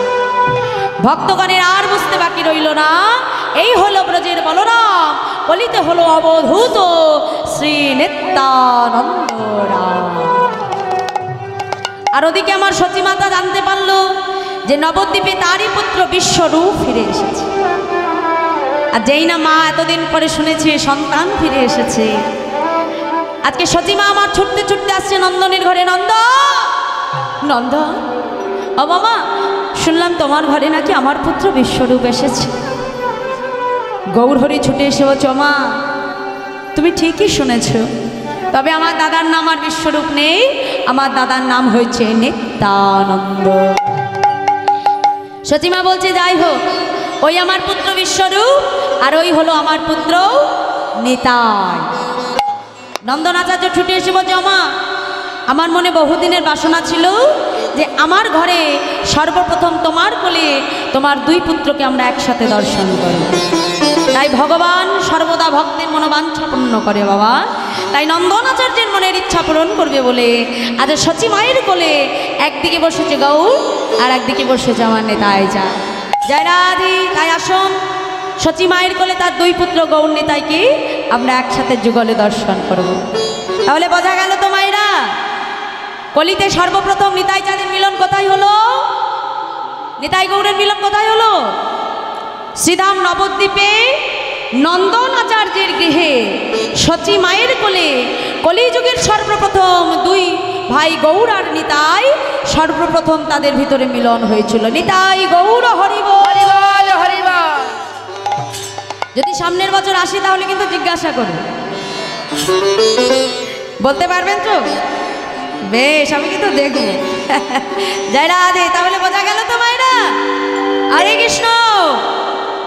ভক্তগণের আর বুঝতে বাকি রইল না, এই হলো ব্রজের বলরাম, কলিতে হলো অবধূত শ্রী নিত্যানন্দ রাম। আর ওদিকে আমার সতীমাতা জানতে পারল যে নবদ্বীপে তারই পুত্র বিশ্বরূপ ফিরে এসেছে। আর যেই না মা এতদিন পরে শুনেছে সন্তান ফিরে এসেছে, আজকে সতীমা আমার ছুটতে ছুটতে আসছে নন্দনের ঘরে। নন্দ, নন্দ, ও মামা, শুনলাম তোমার ঘরে নাকি আমার পুত্র বিশ্বরূপ এসেছে। গৌরহরি ছুটে এসে বলছে, মা তুমি ঠিকই শুনেছ, তবে আমার দাদার নাম আর বিশ্বরূপ নেই, আমার দাদার নাম হয়েছে নিত্যানন্দ। সতীমা বলছে, যাই হোক, ওই আমার পুত্র বিশ্বরূপ আর ওই হলো আমার পুত্র নিতাই। নন্দনাচার্য ছুটে এসে বলছে, মা আমার মনে বহুদিনের বাসনা ছিল যে আমার ঘরে সর্বপ্রথম তোমার কোলে তোমার দুই পুত্রকে আমরা একসাথে দর্শন করি। তাই ভগবান সর্বদা ভক্তের মনোবাঞ্ছা পূর্ণ করে বাবা। তাই নন্দনাচার্যের মনের ইচ্ছা পূরণ করবে বলে আজ সচী মায়ের কোলে একদিকে বসেছে গৌর আর একদিকে বসেছে আমার নিতাই চা। জয় রাধে। তাই আসুন সচী মায়ের কোলে তার দুই পুত্র গৌর নিতাইকে আমরা একসাথে যুগলে দর্শন করব। তাহলে বোঝা গেল তো মায়েরা, কলিতে সর্বপ্রথম নিতাই চাঁদের মিলন কোথায় হলো? নিতাই গৌরের মিলন কোথায় হলো? শ্রীধাম নবদ্বীপে নন্দন আচার্যের গৃহে সচী মায়ের কোলে কলিযুগের সর্বপ্রথম দুই ভাই গৌর আর নিতাই সর্বপ্রথম তাদের ভিতরে মিলন হয়েছিল। নিতাই গৌর হরিবল। হরিবল হরিবল। যদি সামনের বছর আসি তাহলে কিন্তু জিজ্ঞাসা করবে, বলতে পারবেন তো? বেশ, আমি কিন্তু দেখবো। জয় রাধে। তাহলে বোঝা গেল তো মায়েরা? হরে কৃষ্ণ।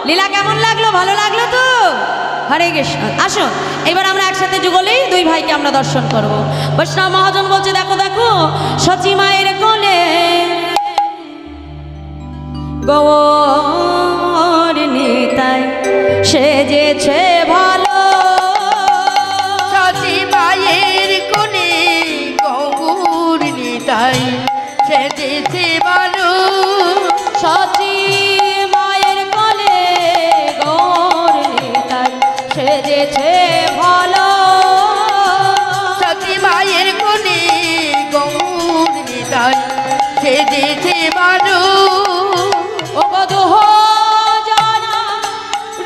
লীলা কেমন লাগলো? ভালো লাগলো তো? হরে কৃষ্ণ। আসুন এবার আমরা একসাথে যুগলেই দুই ভাইকে আমরা দর্শন করব। বৈষ্ণব মহাজন বলছে, দেখো দেখো সচি মায়ের কোলে গৌর নিতাই সেজেছে ভালো। সচি মায়ের কোলে গৌর নিতাই সেজেছে ভালো। সচি মায়ের কোলে গৌর নিতাই সেজেছে ভালো। সচি মায়ের কোলে গৌর নিতাই সেজেছে ভালো। ও বধূ জানা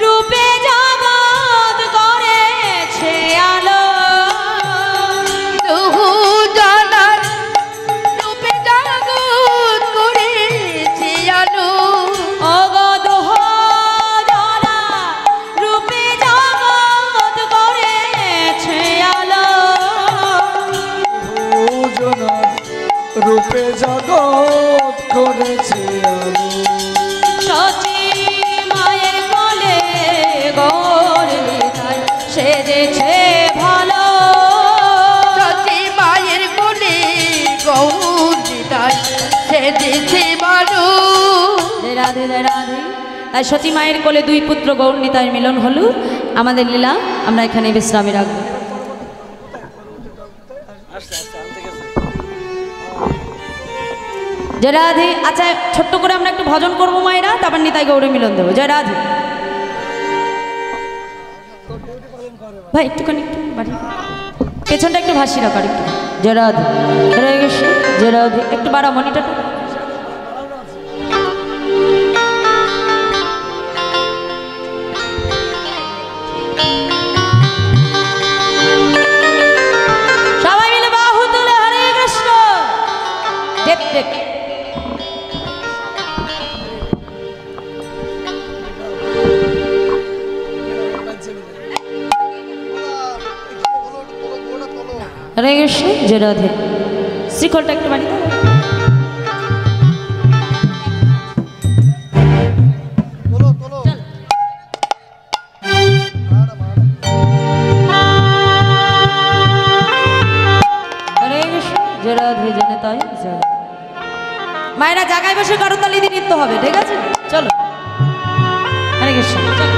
রূপে জগৎ করেছে আলো। দুহু জানার রূপে জগৎ করেছে আলো। ও বধূ জানা রূপে জগৎ করেছে আলো। ভোজনার রূপে জগৎ করেছে আলো। সচি মায়ের কোলে গৌর নিতাই সেজেছে ভালো। সচি মায়ের কোলে গৌর নিতাই সেজেছে ভালো। জয় রাধে জয় রাধে। তাই সচি মায়ের কোলে দুই পুত্র গৌর নিতাইয়ের মিলন হলো। আমাদের লীলা আমরা এখানে বিশ্রামে রাখবো। জয় রাধে। আচ্ছা ছোট্ট করে আমরা একটু ভজন করবো মায়েরা, তারপর নিতাই গৌরে মিলন দেবো। জয় রাধে। ভাই একটুখানি একটু বাড়ি পেছনটা একটু ভাসি রাখো আর একটু। জয় রাধে হরে কৃষ্ণ। জয় রাধে। একটু বাড়া মনিটরটা। সবাই মিলে বাহু তুলে হরে কৃষ্ণ। দেখ দেখ। হরে কৃষ্ণ। জয় রাধে। শ্রীখলটা একটু বাড়ি দাও। হরে কৃষ্ণ। জয় রাধে জয় তাই জয়। মায়েরা জায়গায় বসে করতালি দিয়ে নৃত্য হবে, ঠিক আছে? চলো। হরে কৃষ্ণ। চলো।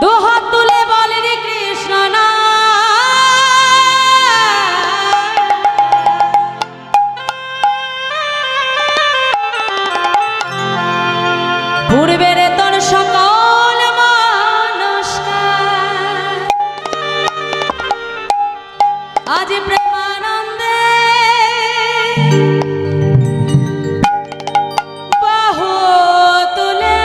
দু হাত তুলে বলে রে কৃষ্ণ না। পূর্বের তোর সকল নমস্কার আজ প্রেমানন্দে বাহু তুলে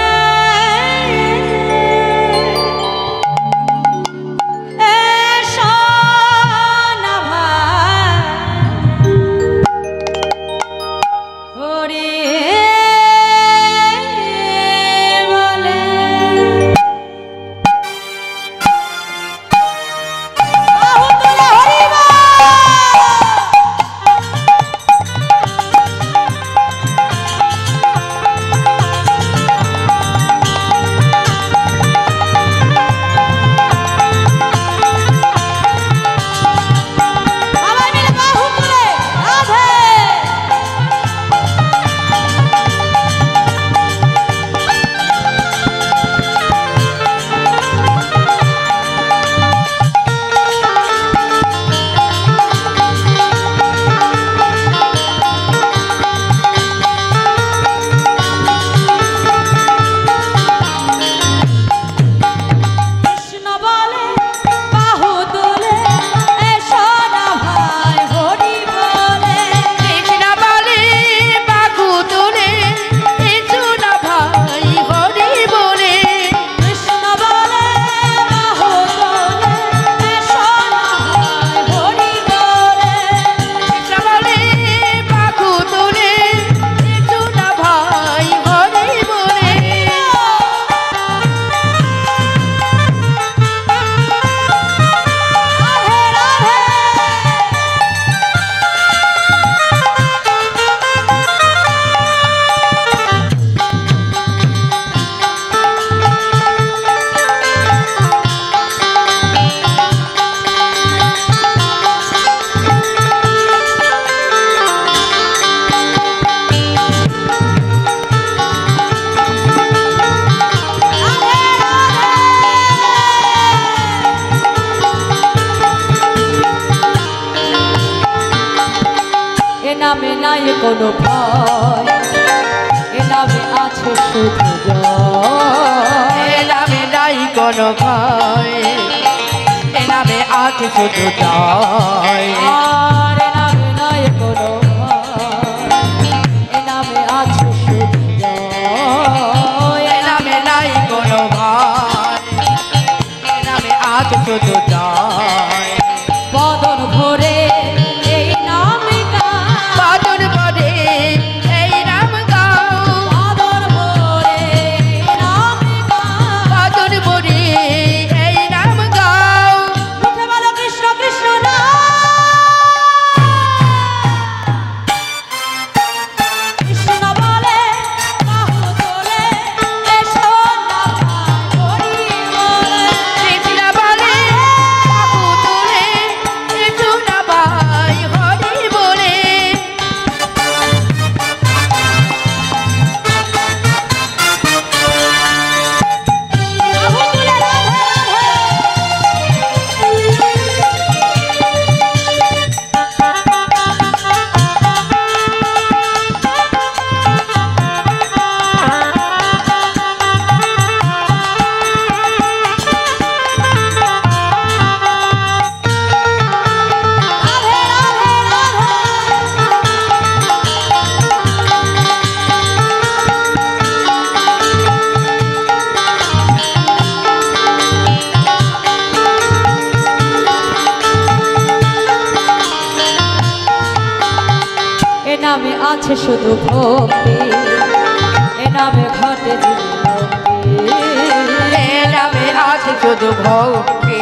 এসো না ভাই হরি বলে। বাহু তুলে হরি বল। নাই কোনো ভয় এ নামে আছে শুধু জয় এ নামে নাই কোনো ভয় এ নামে আছে শুধু জয় আর এ নামে নাই কোনো ভয় এ নামে আছে শুধু জয় এ নামে নাই কোনো ভয় এ নামে আছে শুধু জয় বদন ভরে এই নামে গাও বাদুর পরে এই নাম গাও বদন ভরে এই নামে গাও বাদুর পরে এই নাম গাও মুখে বলো কৃষ্ণ কৃষ্ণ নাম কৃষ্ণ বলে বাহু তোলে এসো না হরি বলে কৃষ্ণ বলে বাহু তুলে এসো না ভাই হরি বলে বাহু তুলে রাধে রাধে রাধে রাধে এ নামে আছে শুধু ভক্তি এ নামে ঘটে জীবন এ নামে আছে শুধু ভক্তি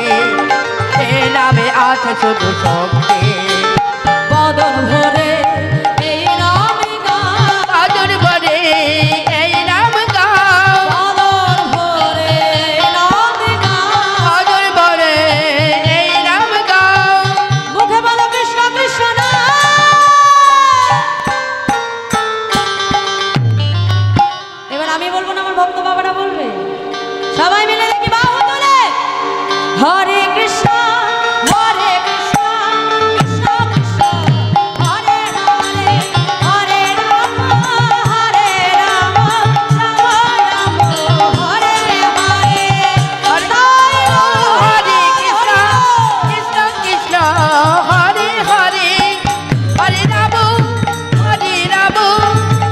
এ নামে আছে শুধু শক্তি বদন ভরে এই নামে গাও বাদুর পরে এই নাম গাও বদন ভরে এই নামে গাও বাদুর পরে এই নাম গাও মুখে বলো কৃষ্ণ কৃষ্ণ নাম এবার আমি বলবো না আমার ভক্ত বাবারা বলবে সবাই মিলে দেখি বাহু তুলে হরে কৃষ্ণ কৃষ্ণ কৃষ্ণ কৃষ্ণ হরে হরে হরে রাম রাম রাম হরে হরে হরে হরে কৃষ্ণ কৃষ্ণ কৃষ্ণ হরে হরে হরে রাম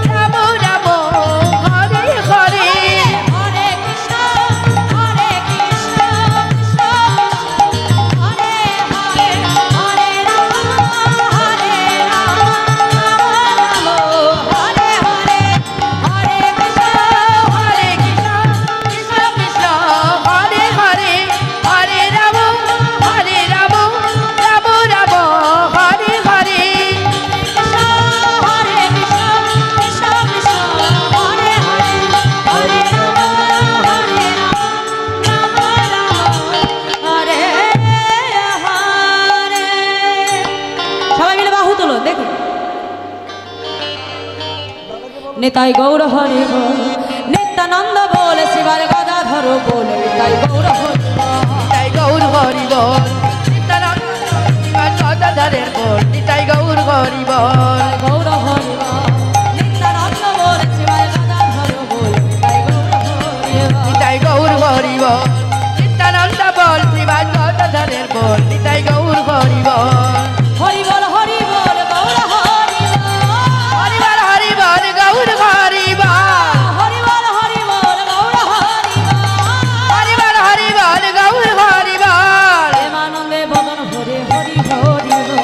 রাম রাম হরে হরে হরে কৃষ্ণ কৃষ্ণ কৃষ্ণ হরে হরে হরে রাম রাম রাম হরে হরে হরে কৃষ্ণ হরে কৃষ্ণ কৃষ্ণ কৃষ্ণ হরে হরে হরে রাম রাম রাম হরে হরে কৃষ্ণ হরে কৃষ্ণ কৃষ্ণ কৃষ্ণ হরে হরে হরে রাম রাম হরে হরে সবাই মিলে বাহু তোলো দেখুন নিতাই গৌর হরি বল নিত্যানন্দ বলে শিবার গদাধর বলে নিতাই গৌর হরি বল নিতাই গৌর হরি বল নিত্যানন্দ গদাধরের বল নিতাই গৌর হরি বল গৌর হরি বল নিত্যানন্দ বলে শিবার গদাধর বলে নিতাই গৌর হরি বল নিতাই গৌর হরি বল নিত্যানন্দ বল শ্রীবাস গদাধরের বল নিতাই গৌর হরি বল হরি বল গৌর হরি বল হরি বল হরি বল গৌর হরি বল হরি বল গৌর হরি বল হরি বল হরি বল গৌর হরি বল প্রেমানন্দে বদন ভরে হরি হরি বল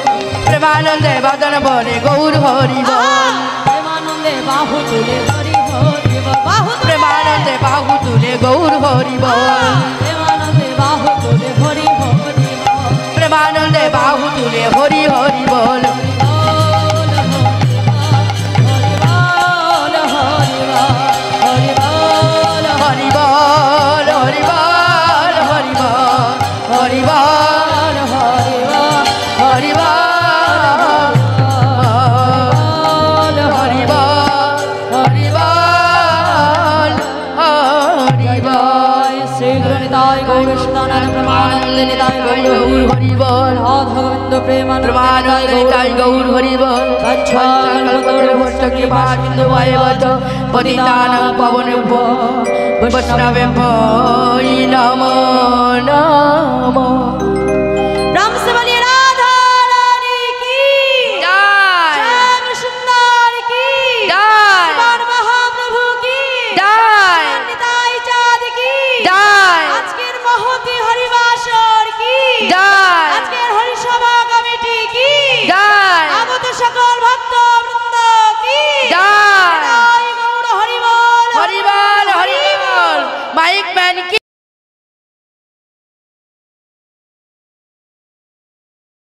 প্রেমানন্দে বদন বলে গৌর হরি বল প্রেমানন্দে বাহু তুলে হরি হরি বল বাহু তুলে প্রেমানন্দে বাহু তুলে গৌর হরি বল প্রেমানন্দে বাহু তুলে হরি হরি বল প্রেমানন্দে বাহু তুলে হরি হরি বল হরি বল হরি বল হরি বল হরি বল হরি বল হরি বল হরি বল হরি বল শ্রী গুরু নিতাই গৌর সুদানন্দ প্রমাণ নিতাই গৌর হরি বল রাধা গোবিন্দ প্রেমানন্দে নিতাই গৌর হরি বল কৃপা সিন্ধু ভয়বত পতিতানাং পাবনেভ্যো বৈষ্ণবেভ্যো নমো নমো। राम से बोलिए राधा रानी की जय। श्याम सुंदर की जय। भगवान महाप्रभु की जय। निताई चाँद की जय। আজকের মহতি হরিবাসর কি जय। আজকের হরিসভা কমিটি কি जय। আগত সকল ভক্ত বৃন্দ কি जय। নিতাই গৌর হরিবল হরি বল হরি বল। মাইক ম্যান কি